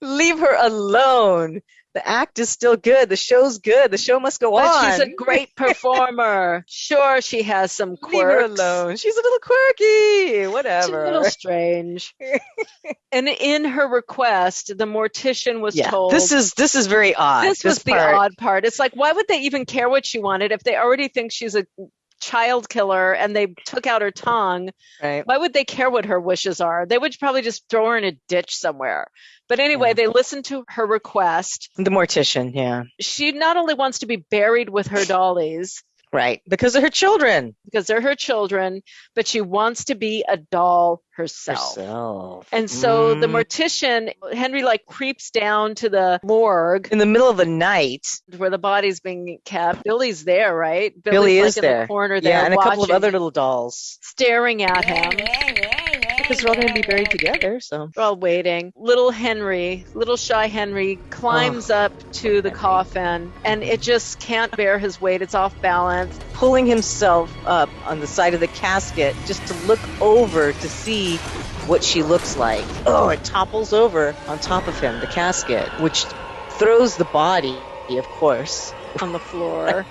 Leave her alone. The act is still good. The show's good. The show must go on. But she's a great performer. Sure, she has some quirks. Leave her alone. She's a little quirky. Whatever. She's a little strange. And in her request, the mortician was told. This is very odd. This was the odd part. It's like, why would they even care what she wanted if they already think she's a child killer and they took out her tongue? Right. Why would they care what her wishes are? They would probably just throw her in a ditch somewhere. But anyway, they listened to her request. The mortician, yeah. She not only wants to be buried with her dollies. Right, because of her children. Because they're her children, but she wants to be a doll herself. And so the mortician, Henry, creeps down to the morgue. In the middle of the night. Where the body's being kept. Billy's there, right? Billy is in there. the corner there. Yeah, and a couple of watching, other little dolls. staring at him. Because they're all going to be buried together, so. They're all waiting. Little shy Henry, climbs up to the coffin, and it just can't bear his weight. It's off balance. Pulling himself up on the side of the casket just to look over to see what she looks like. Oh, it topples over on top of him, the casket, which throws the body, of course, on the floor.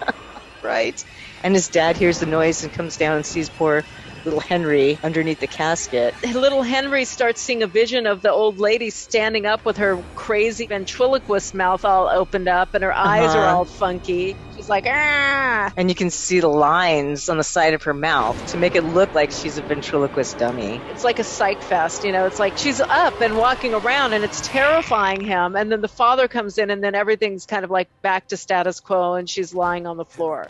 Right. And his dad hears the noise and comes down and sees poor little Henry underneath the casket. Little Henry starts seeing a vision of the old lady standing up with her crazy ventriloquist mouth all opened up and her eyes are all funky. She's like, ah! And you can see the lines on the side of her mouth to make it look like she's a ventriloquist dummy. It's like a psych fest, It's like she's up and walking around and it's terrifying him. And then the father comes in and then everything's kind of like back to status quo and she's lying on the floor.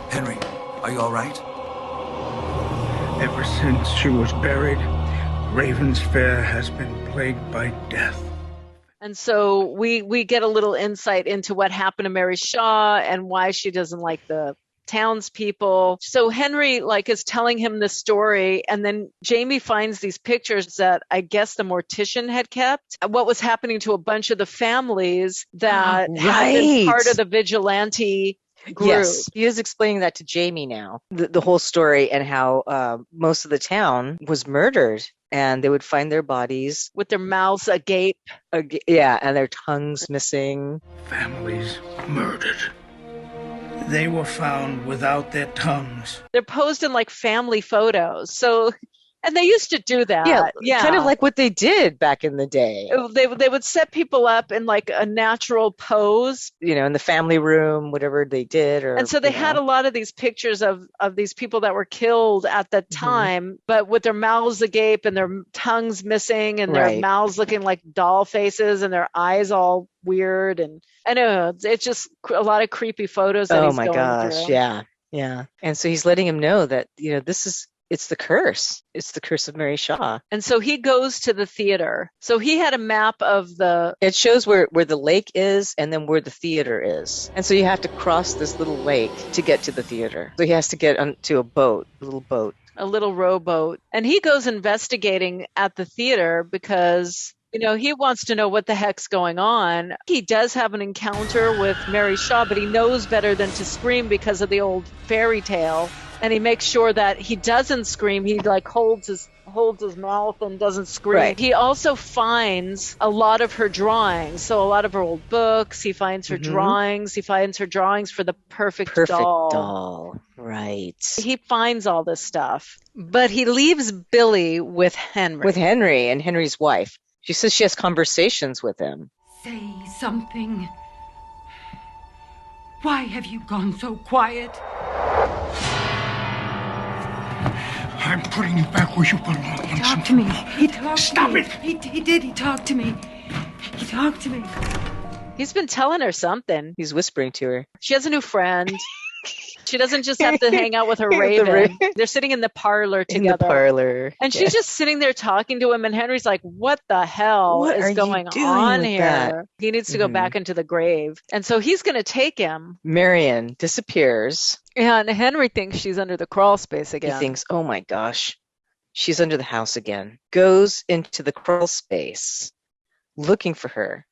Henry, are you all right? Ever since she was buried, Raven's Fair has been plagued by death. And so we get a little insight into what happened to Mary Shaw and why she doesn't like the townspeople. So Henry is telling him the story, and then Jamie finds these pictures that I guess the mortician had kept. What was happening to a bunch of the families that had been part of the vigilante group. Yes, he is explaining that to Jamie now, the whole story and how most of the town was murdered and they would find their bodies with their mouths agape. Yeah, and their tongues missing. Families murdered. They were found without their tongues. They're posed in family photos. So, and they used to do that. Yeah. Kind of like what they did back in the day. They would set people up in a natural pose. In the family room, whatever they did. And so they had a lot of these pictures of these people that were killed at the time, but with their mouths agape and their tongues missing and their mouths looking like doll faces and their eyes all weird. And I know, it's just a lot of creepy photos that he's going through. Oh my gosh, yeah. And so he's letting him know that, it's the curse. It's the curse of Mary Shaw. And so he goes to the theater. So he had a map of It shows where the lake is and then where the theater is. And so you have to cross this little lake to get to the theater. So he has to get onto a little boat. A little rowboat. And he goes investigating at the theater because he wants to know what the heck's going on. He does have an encounter with Mary Shaw, but he knows better than to scream because of the old fairy tale. And he makes sure that he doesn't scream. He holds his mouth and doesn't scream. Right. He also finds a lot of her drawings. So a lot of her old books. He finds her drawings. He finds her drawings for the perfect doll. Right. He finds all this stuff. But he leaves Billy with Henry. With Henry and Henry's wife. She says she has conversations with him. Say something. Why have you gone so quiet? I'm putting you back where you belong. He talked to me. He talked Stop to me. it! He did. He talked to me. He talked to me. He's been telling her something. He's whispering to her. She has a new friend. She doesn't just have to hang out with her The raven. They're sitting in the parlor together. In the parlor. And she's just sitting there talking to him, and Henry's like, what the hell What are is you going doing on with here? that? He needs to go back into the grave. And so he's going to take him. Marion disappears. And Henry thinks she's under the crawl space again. He thinks, oh my gosh, she's under the house again. Goes into the crawl space looking for her.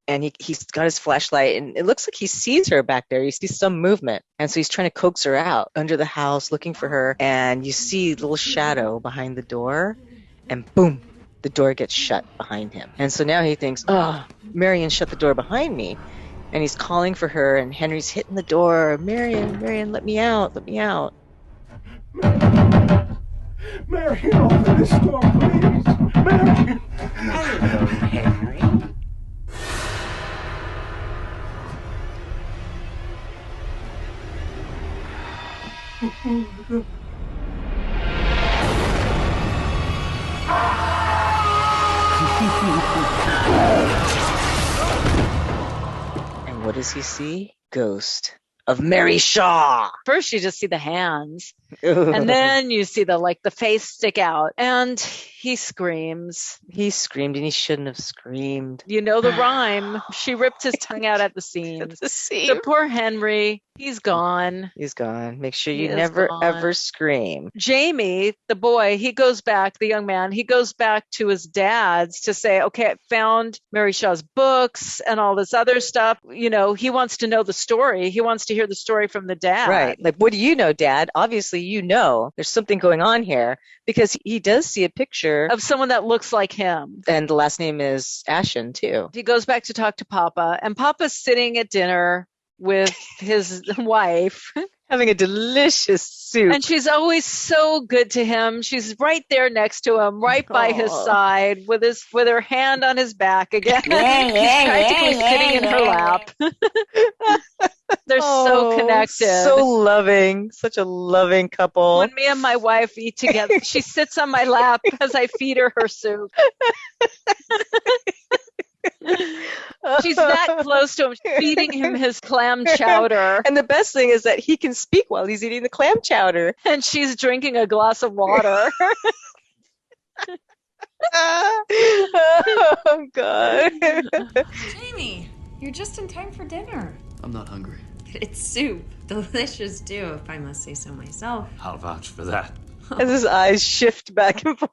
And he's got his flashlight, and it looks like he sees her back there. He sees some movement. And so he's trying to coax her out under the house, looking for her. And you see a little shadow behind the door. And boom, the door gets shut behind him. And so now he thinks, oh, Marion shut the door behind me. And he's calling for her, and Henry's hitting the door. Marion, let me out, let me out. Marion, open this door, please. Marion. Hello, Henry. And what does he see? Ghost of Mary Shaw. First, you just see the hands. And then you see the face stick out. And he screams. He screamed, and he shouldn't have screamed. You know the rhyme. She ripped his tongue out at the seams. So poor Henry, he's gone. He's gone. Make sure you never, ever scream. Jamie, the boy, the young man, he goes back to his dad's to say, okay, I found Mary Shaw's books and all this other stuff. You know, he wants to know the story. He wants to hear the story from the dad. Right. Like, what do you know, Dad? Obviously, you know there's something going on here, because he does see a picture of someone that looks like him. And the last name is Ashen, too. He goes back to talk to Papa, and Papa's sitting at dinner with his wife. Having a delicious soup. And she's always so good to him. She's right there next to him, right by his side, with her hand on his back again. He's practically sitting in her lap. They're so connected. So loving. Such a loving couple. When me and my wife eat together, she sits on my lap as I feed her soup. She's that close to him, feeding him his clam chowder. And the best thing is that he can speak while he's eating the clam chowder. And she's drinking a glass of water. Oh, God. Jamie, you're just in time for dinner. I'm not hungry. It's soup. Delicious, too, if I must say so myself. I'll vouch for that. As his eyes shift back and forth.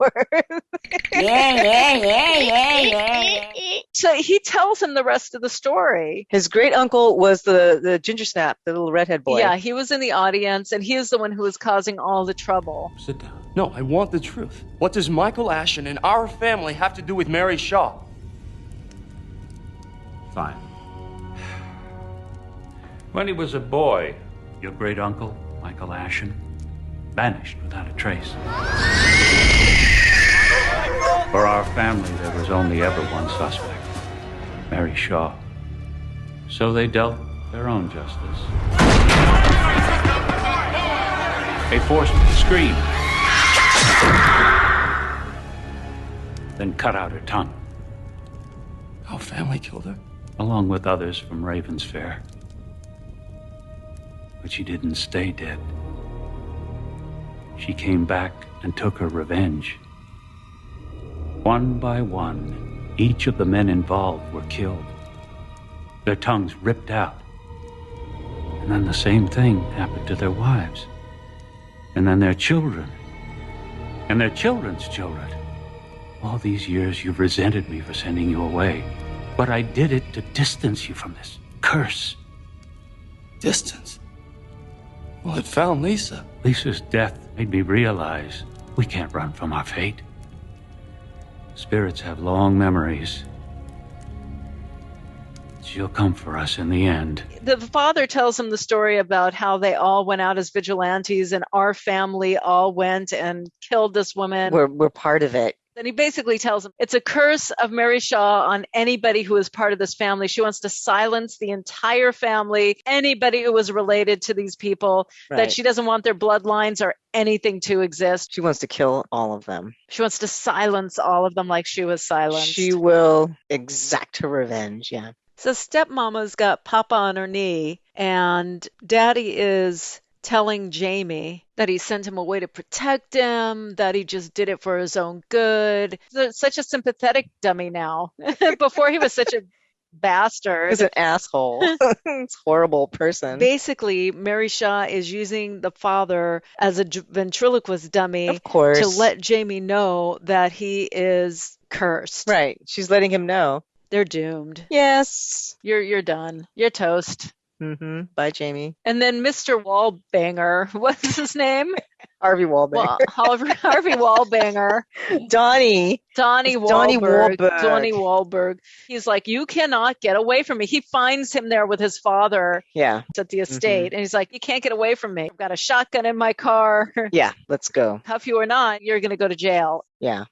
So he tells him the rest of the story. His great uncle was the ginger snap, the little redhead boy. Yeah, he was in the audience, and he is the one who was causing all the trouble. Sit down. No, I want the truth. What does Michael Ashen and our family have to do with Mary Shaw? Fine. When he was a boy, your great uncle, Michael Ashen, vanished without a trace. For our family, there was only ever one suspect, Mary Shaw. So they dealt their own justice. They forced her to scream, then cut out her tongue. Our family killed her? Along with others from Ravensfair. But she didn't stay dead. She came back and took her revenge. One by one, each of the men involved were killed. Their tongues ripped out. And then the same thing happened to their wives. And then their children. And their children's children. All these years you've resented me for sending you away. But I did it to distance you from this curse. Distance? Well, it found Lisa. Lisa's death made me realize we can't run from our fate. Spirits have long memories. She'll come for us in the end. The father tells him the story about how they all went out as vigilantes, and our family all went and killed this woman. We're part of it. And he basically tells him it's a curse of Mary Shaw on anybody who is part of this family. She wants to silence the entire family, anybody who was related to these people, that she doesn't want their bloodlines or anything to exist. She wants to kill all of them. She wants to silence all of them like she was silenced. She will exact her revenge, yeah. So stepmama's got Papa on her knee, and Daddy is telling Jamie that he sent him away to protect him, that he just did it for his own good. Such a sympathetic dummy now. Before he was such a bastard. He's an asshole. It's a horrible person. Basically, Mary Shaw is using the father as a ventriloquist dummy, of course, to let Jamie know that he is cursed. Right. She's letting him know. They're doomed. Yes. You're done. You're toast. Mm-hmm. Bye, Jamie. And then Mr. Wallbanger, what's his name? Harvey Wallbanger. Harvey Wallbanger. Donnie Wahlberg. He's like, you cannot get away from me. He finds him there with his father. Yeah. At the estate. And he's like, you can't get away from me. I've got a shotgun in my car. Yeah, let's go. Huff you or not, you're going to go to jail. Yeah.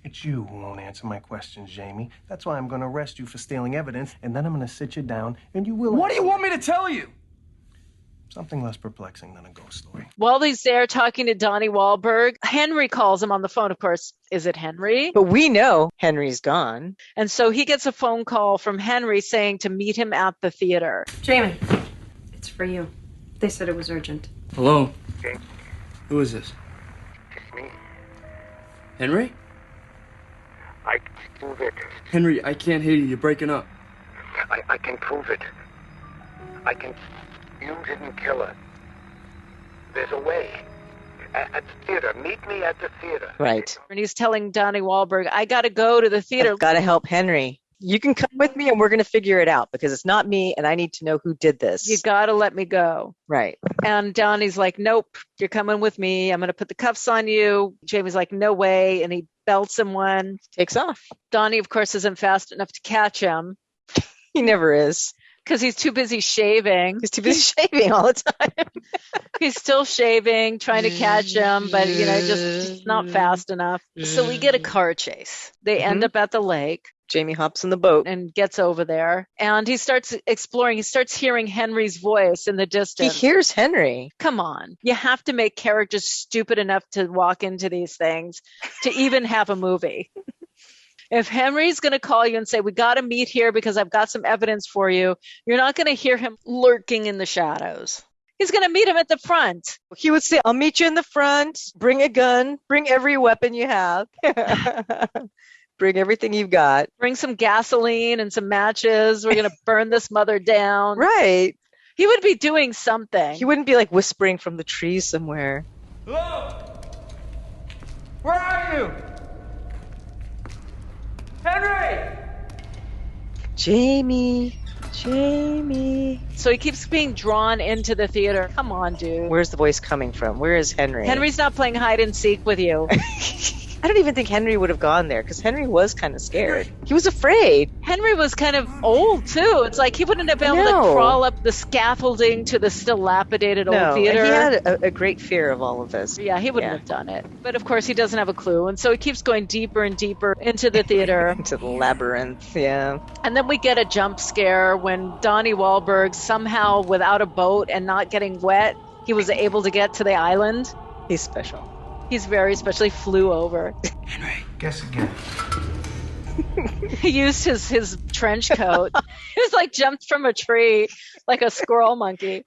It's you who won't answer my questions, Jamie. That's why I'm going to arrest you for stealing evidence, and then I'm going to sit you down, and you will... What do you want me to tell you? Something less perplexing than a ghost story. While he's there talking to Donnie Wahlberg, Henry calls him on the phone. Of course, is it Henry? But we know Henry's gone. And so he gets a phone call from Henry saying to meet him at the theater. Jamie, it's for you. They said it was urgent. Hello? Okay. Who is this? It's me. Henry? I can prove it. Henry, I can't hear you. You're breaking up. I can prove it. I can... You didn't kill her. There's a way. At the theater. Meet me at the theater. Right. And he's telling Donnie Wahlberg, I got to go to the theater. I've got to help Henry. You can come with me and we're going to figure it out because it's not me and I need to know who did this. You got to let me go. Right. And Donnie's like, nope, you're coming with me. I'm going to put the cuffs on you. Jamie's like, no way. And he belts him one. Takes off. Donnie, of course, isn't fast enough to catch him. He never is. Because he's too busy shaving. He's too busy shaving all the time. He's still shaving, trying to catch him, but, just not fast enough. So we get a car chase. They end up at the lake. Jamie hops in the boat. And gets over there. And he starts exploring. He starts hearing Henry's voice in the distance. He hears Henry. Come on. You have to make characters stupid enough to walk into these things to even have a movie. If Henry's going to call you and say, we got to meet here because I've got some evidence for you, you're not going to hear him lurking in the shadows. He's going to meet him at the front. He would say, I'll meet you in the front. Bring a gun. Bring every weapon you have. Bring everything you've got. Bring some gasoline and some matches. We're going to burn this mother down. Right. He would be doing something. He wouldn't be like whispering from the trees somewhere. Hello? Where are you? Henry! Jamie. So he keeps being drawn into the theater. Come on, dude. Where's the voice coming from? Where is Henry? Henry's not playing hide and seek with you. I don't even think Henry would have gone there because Henry was kind of scared. He was afraid. Henry was kind of old, too. It's like he wouldn't have been able to crawl up the scaffolding to the dilapidated old theater. He had a great fear of all of this. Yeah, he wouldn't have done it. But of course, he doesn't have a clue. And so he keeps going deeper and deeper into the theater. Into the labyrinth, yeah. And then we get a jump scare when Donnie Wahlberg somehow, without a boat and not getting wet, he was able to get to the island. He's special. He's very special. He flew over. Henry, guess again. He used his trench coat. He was like jumped from a tree like a squirrel monkey.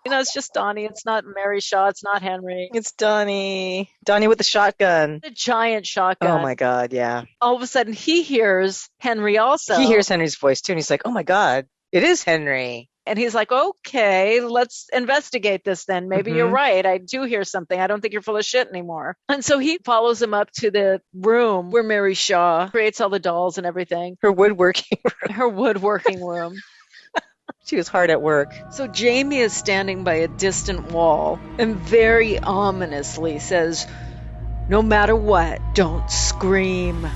It's just Donnie. It's not Mary Shaw. It's not Henry. It's Donnie. Donnie with the shotgun. The giant shotgun. Oh my God, yeah. All of a sudden, he hears Henry also. He hears Henry's voice too, and he's like, oh my God, it is Henry. And he's like, okay, let's investigate this then. Maybe you're right. I do hear something. I don't think you're full of shit anymore. And so he follows him up to the room where Mary Shaw creates all the dolls and everything. Her woodworking room. Her woodworking room. She was hard at work. So Jamie is standing by a distant wall and very ominously says, no matter what, don't scream.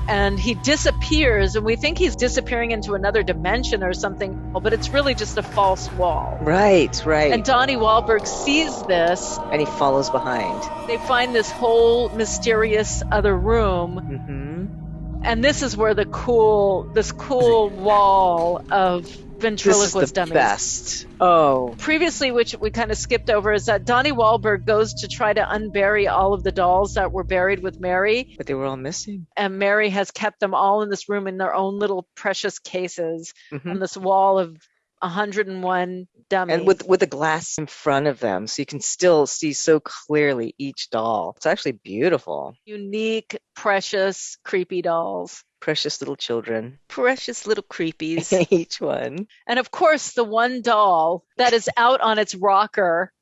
and he disappears, and we think he's disappearing into another dimension or something, but it's really just a false wall. Right. And Donnie Wahlberg sees this. And he follows behind. They find this whole mysterious other room. Mm-hmm. And this is where this cool wall of ventriloquist dummies. Best. Oh. Previously, which we kind of skipped over, is that Donnie Wahlberg goes to try to unbury all of the dolls that were buried with Mary. But they were all missing. And Mary has kept them all in this room in their own little precious cases on this wall of 101 dummies. And with the glass in front of them, so you can still see so clearly each doll. It's actually beautiful. Unique, precious, creepy dolls. Precious little children. Precious little creepies. Each one. And of course, the one doll that is out on its rocker,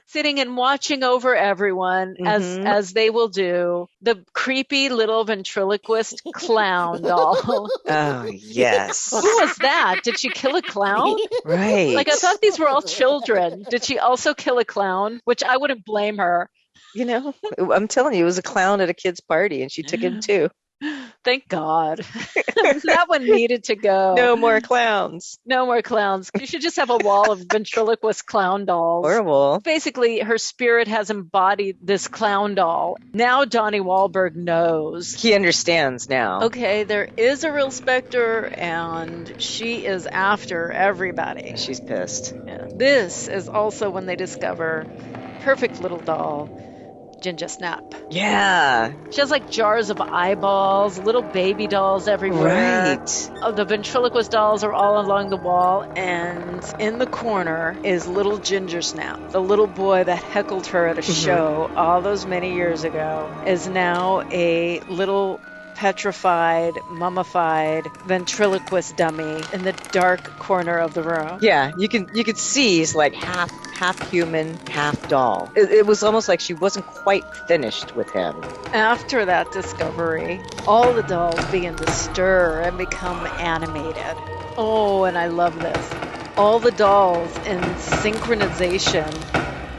sitting and watching over everyone, as they will do, the creepy little ventriloquist clown doll. Oh, yes. Who was that? Did she kill a clown? Right. Like, I thought these were all children. Did she also kill a clown? Which I wouldn't blame her. You know, I'm telling you, it was a clown at a kid's party, and she took him too. Thank God. That one needed to go. No more clowns. No more clowns. You should just have a wall of ventriloquist clown dolls. Horrible. Basically, her spirit has embodied this clown doll. Now Donnie Wahlberg knows. He understands now. Okay, there is a real specter, and she is after everybody. She's pissed. Yeah. This is also when they discover perfect little doll, Ginger Snap. Yeah. She has like jars of eyeballs, little baby dolls everywhere. Right. The ventriloquist dolls are all along the wall, and in the corner is little Ginger Snap. The little boy that heckled her at a show all those many years ago is now a little petrified, mummified ventriloquist dummy in the dark corner of the room. Yeah, you could see he's like half human, half doll. It was almost like she wasn't quite finished with him. After that discovery, all the dolls begin to stir and become animated. Oh, and I love this. All the dolls in synchronization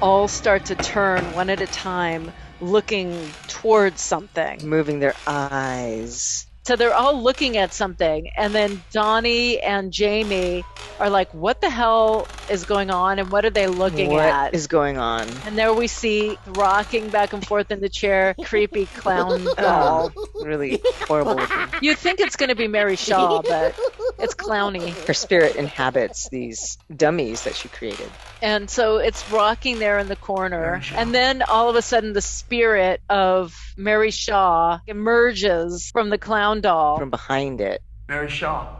all start to turn one at a time, looking towards something. Moving their eyes. So they're all looking at something, and then Donnie and Jamie are like, what the hell is going on, and what are they looking at? What is going on? And there we see, rocking back and forth in the chair, creepy clown doll. Really horrible looking. You'd think it's going to be Mary Shaw, but it's clowny. Her spirit inhabits these dummies that she created. And so it's rocking there in the corner. And then all of a sudden the spirit of Mary Shaw emerges from the clown doll. From behind it. Mary Shaw.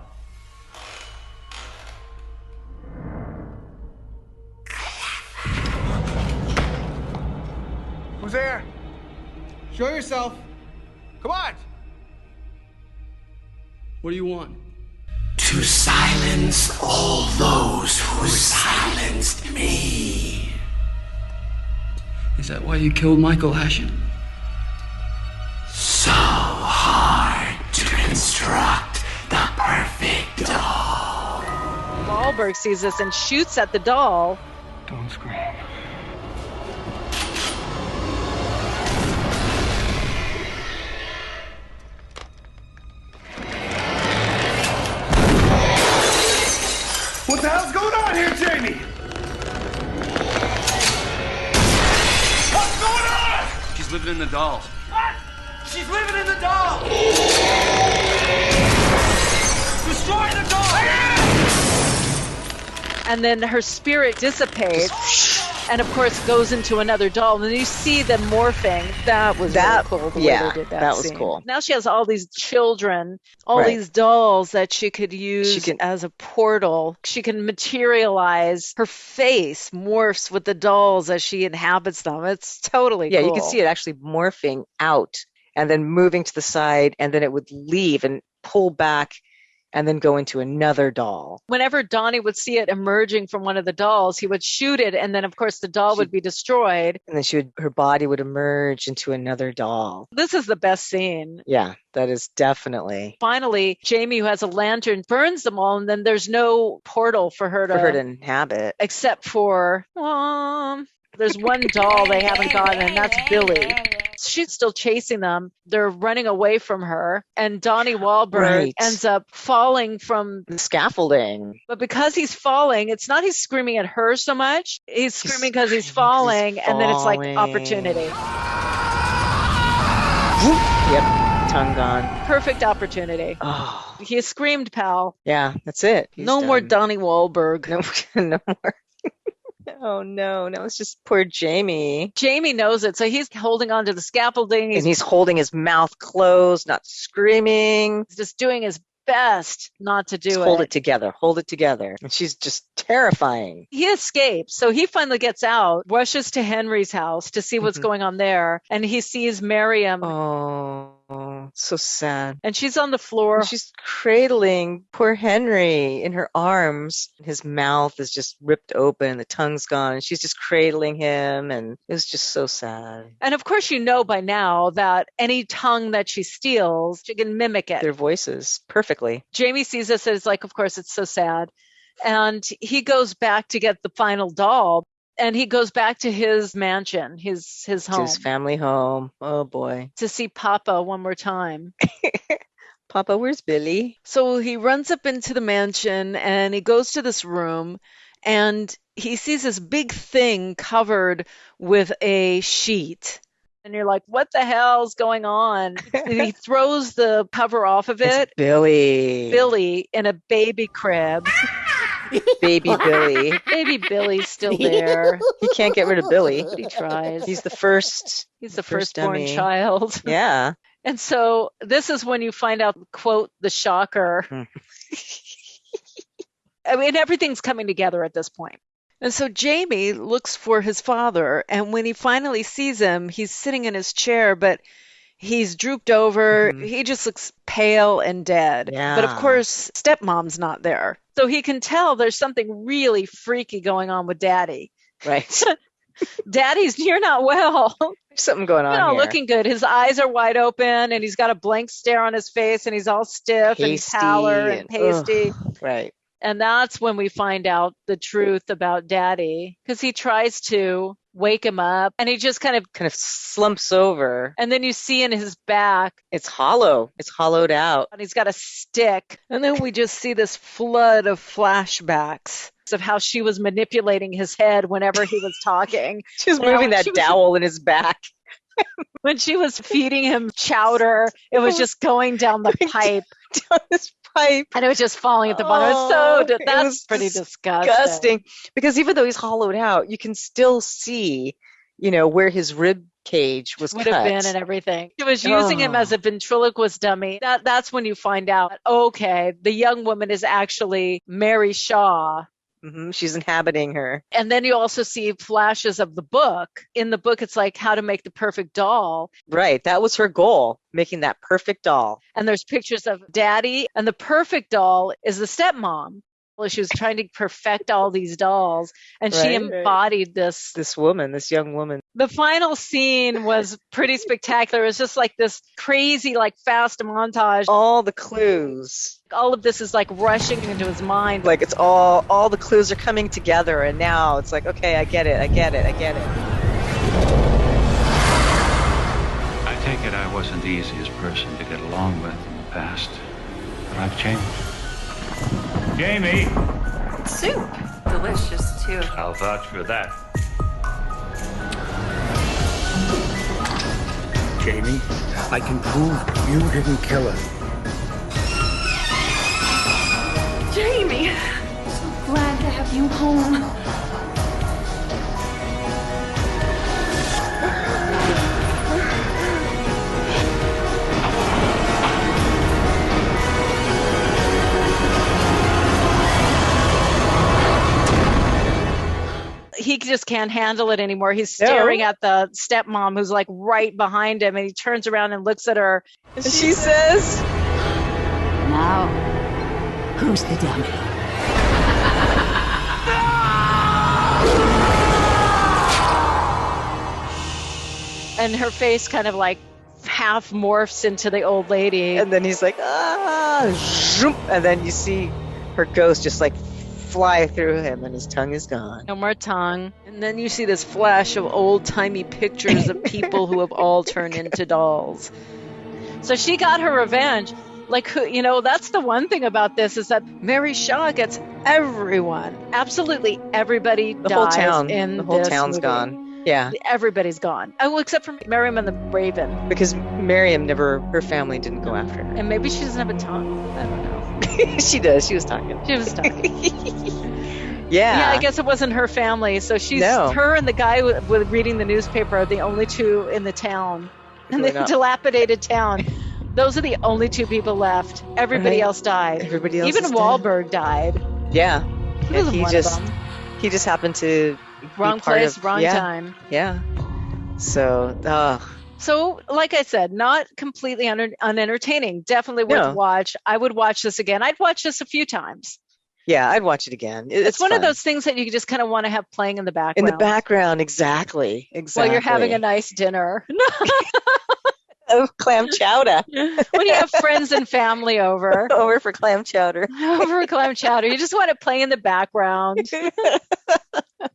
Who's there? Show yourself. Come on. What do you want? To silence all those who silenced me. Is that why you killed Michael Hashim? So hard to construct the perfect doll. Wahlberg sees this and shoots at the doll. Don't scream. What the hell's going on here, Jamie? What's going on? She's living in the dolls. What? She's living in the dolls! Destroy the dolls! And then her spirit dissipates and, of course, goes into another doll. And then you see them morphing. That was really cool. The way they did that was scene. cool. Now she has all these children, all these dolls that she could use as a portal. She can materialize. Her face morphs with the dolls as she inhabits them. It's totally cool. Yeah, you can see it actually morphing out and then moving to the side, and then it would leave and pull back and then go into another doll. Whenever Donnie would see it emerging from one of the dolls, he would shoot it, and then, of course, the doll would be destroyed. And then her body would emerge into another doll. This is the best scene. Yeah, that is definitely. Finally, Jamie, who has a lantern, burns them all, and then there's no portal for her to inhabit. Except for, there's one doll they haven't gotten, and that's Billy. She's still chasing them. They're running away from her. And Donnie Wahlberg ends up falling from the scaffolding. But because he's falling, it's not he's screaming at her so much. He's screaming because he's falling. And then it's like opportunity. Yep. Tongue gone. Perfect opportunity. Oh. He screamed, pal. Yeah, that's it. He's no done. more Donnie Wahlberg. No more. Oh, no. Now it's just poor Jamie. Jamie knows it, so he's holding onto the scaffolding. And he's holding his mouth closed, not screaming. He's just doing his best not to do just it. Hold it together. Hold it together. And she's just terrifying. He escapes. So he finally gets out, rushes to Henry's house to see what's going on there. And he sees Miriam. Oh, so sad. And she's on the floor. And she's cradling poor Henry in her arms. His mouth is just ripped open. The tongue's gone. And she's just cradling him. And it was just so sad. And of course, you know by now that any tongue that she steals, she can mimic it. Their voices perfectly. Jamie sees this as like, of course, it's so sad. And he goes back to get the final doll. And he goes back to his mansion, his home. His family home. Oh, boy. To see Papa one more time. Papa, where's Billy? So he runs up into the mansion and he goes to this room and he sees this big thing covered with a sheet. And you're like, what the hell's going on? And he throws the cover off of it. It's Billy. Billy in a baby crib. Baby Billy. Baby Billy's still there. He can't get rid of Billy. But he tries. He's the first. He's the firstborn dummy. child. Yeah. And so this is when you find out, quote, the shocker. I mean, everything's coming together at this point. And so Jamie looks for his father, and when he finally sees him, he's sitting in his chair, but he's drooped over. He just looks pale and dead. Yeah. But of course, stepmom's not there. So he can tell there's something really freaky going on with Daddy. Right. Daddy's, you're not well. There's something going on You're not here. looking good. His eyes are wide open, and he's got a blank stare on his face, and he's all stiff Pasty and pallor and pasty. Right. And that's when we find out the truth about Daddy, because he tries to wake him up and he just kind of slumps over. And then you see in his back, it's hollow. It's hollowed out. And he's got a stick. And then we just see this flood of flashbacks of how she was manipulating his head whenever he was talking. She was moving that dowel in his back. When she was feeding him chowder, it was just going down the pipe. Down this pipe. And it was just falling at the bottom. That's pretty disgusting. Because even though he's hollowed out, you can still see, where his rib cage would have been and everything. She was using him as a ventriloquist dummy. That's when you find out, okay, the young woman is actually Mary Shaw. Mm-hmm. She's inhabiting her. And then you also see flashes of the book. In the book, it's like how to make the perfect doll. Right. That was her goal, making that perfect doll. And there's pictures of Daddy. And the perfect doll is the stepmom. Well, she was trying to perfect all these dolls. And she embodied this woman, this young woman. The final scene was pretty spectacular. It was just like this crazy, fast montage. All the clues. All of this is rushing into his mind. Like it's all the clues are coming together. And now it's like, okay, I get it. I take it I wasn't the easiest person to get along with in the past, but I've changed. Jamie! Soup. Delicious, too. I'll vouch for that. Jamie, I can prove you didn't kill her. Jamie! I'm so glad to have you home. He just can't handle it anymore. He's staring at the stepmom who's right behind him, and he turns around and looks at her. And she says, "Now, who's the dummy?" And her face kind of half morphs into the old lady. And then he's like, zoom. And then you see her ghost just fly through him, and his tongue is gone. No more tongue. And then you see this flash of old-timey pictures of people who have all turned into dolls. So she got her revenge. Like, you know, that's the one thing about this is that Mary Shaw gets everyone. Absolutely everybody dies. The whole town. In the whole this town's movie. Gone. Yeah. Everybody's gone. Oh, except for Miriam and the Raven. Because Miriam her family didn't go after her. And maybe she doesn't have a tongue. I don't know. She does. She was talking. Yeah, I guess it wasn't her family. So her and the guy with reading the newspaper are the only two in the town. In the dilapidated town. Those are the only two people left. Everybody else died. Everybody else Even Wahlberg died. Yeah. He wasn't one of them. He just happened to wrong place, wrong time. Yeah. So, So, like I said, not completely unentertaining. Definitely worth watch. I would watch this again. I'd watch this a few times. Yeah, I'd watch it again. It's one fun. of those things that you just kind of want to have playing in the background. In the background, exactly. While you're having a nice dinner. Clam chowder. When you have friends and family over. Over for clam chowder. Over clam chowder. You just want to play in the background.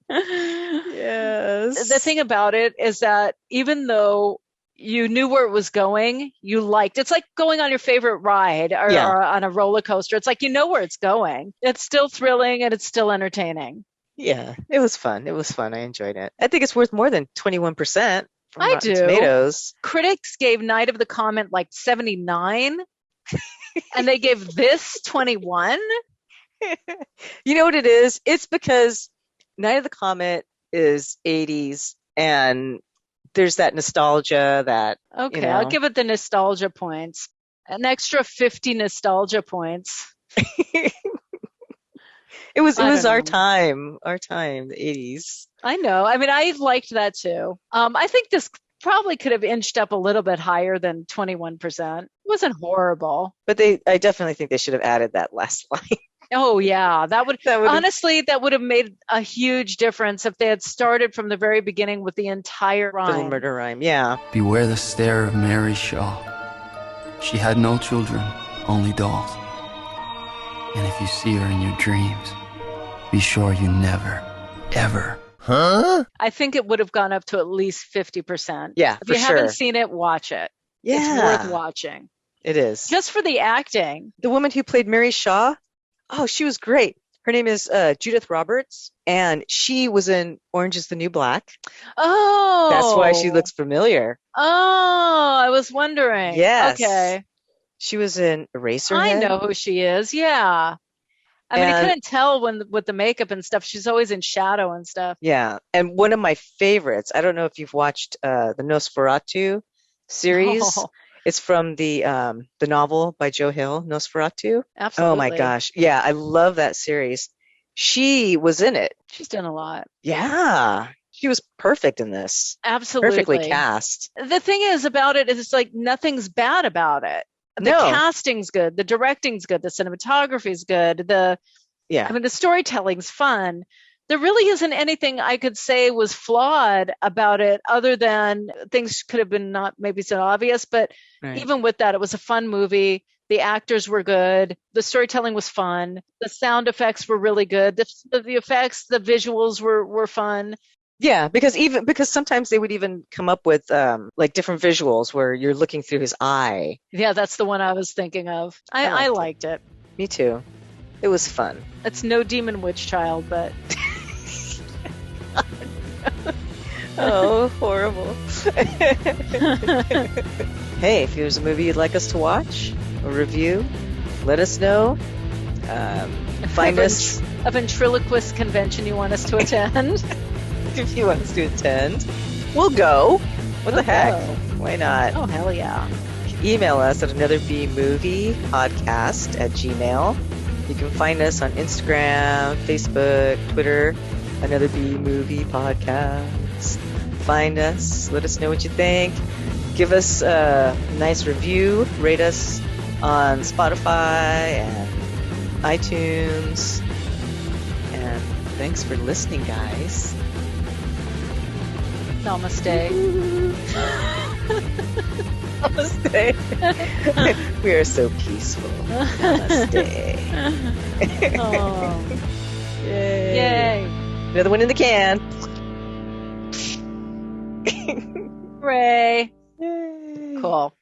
Yes. The thing about it is that even though you knew where it was going, you liked it's like going on your favorite ride or on a roller coaster. It's like you know where it's going. It's still thrilling and it's still entertaining. Yeah, it was fun. I enjoyed it. I think it's worth more than 21%. I do. Tomatoes. Critics gave Night of the Comet like 79, and they gave this 21. You know what it is? It's because Night of the Comet is 80s, and there's that nostalgia that. Okay, you know. I'll give it the nostalgia points. An extra 50 nostalgia points. It was our time, the 80s. I know. I mean, I liked that too. I think this probably could have inched up a little bit higher than 21%. It wasn't horrible. But I definitely think they should have added that last line. Oh yeah, that would have made a huge difference if they had started from the very beginning with the entire rhyme. Little murder rhyme, yeah. Beware the stare of Mary Shaw. She had no children, only dolls. And if you see her in your dreams, be sure you never, ever. Huh? I think it would have gone up to at least 50%. Yeah, if you haven't seen it, watch it. Yeah. It's worth watching. It is. Just for the acting. The woman who played Mary Shaw, she was great. Her name is Judith Roberts, and she was in Orange is the New Black. Oh. That's why she looks familiar. Oh, I was wondering. Yes. Okay. She was in Eraserhead. I know who she is, yeah. I mean, I couldn't tell with the makeup and stuff. She's always in shadow and stuff. Yeah, and one of my favorites, I don't know if you've watched the Nosferatu series. Oh. It's from the novel by Joe Hill, Nosferatu. Absolutely. Oh my gosh. Yeah, I love that series. She was in it. She's done a lot. Yeah. She was perfect in this. Absolutely. Perfectly cast. The thing is about it is it's like nothing's bad about it. The casting's good. The directing's good. The cinematography's good. I mean, the storytelling's fun. There really isn't anything I could say was flawed about it other than things could have been not maybe so obvious. But even with that, it was a fun movie. The actors were good. The storytelling was fun. The sound effects were really good. The effects, the visuals were fun. Yeah, because sometimes they would even come up with like different visuals where you're looking through his eye. Yeah, that's the one I was thinking of. I liked it. Me too. It was fun. It's no Demon Witch Child, but oh, horrible. Hey, if there's a movie you'd like us to watch or review, let us know. Find us a ventriloquist convention you want us to attend. If you want us to attend, we'll go. What the heck? Why not? Oh, hell yeah. Email us at anotherbmoviepodcast@gmail.com. You can find us on Instagram, Facebook, Twitter, Another B Movie Podcast. Find us. Let us know what you think. Give us a nice review. Rate us on Spotify and iTunes. And thanks for listening, guys. Namaste. Namaste. We are so peaceful. Namaste. Oh. Yay! Another one in the can. Hooray. Cool.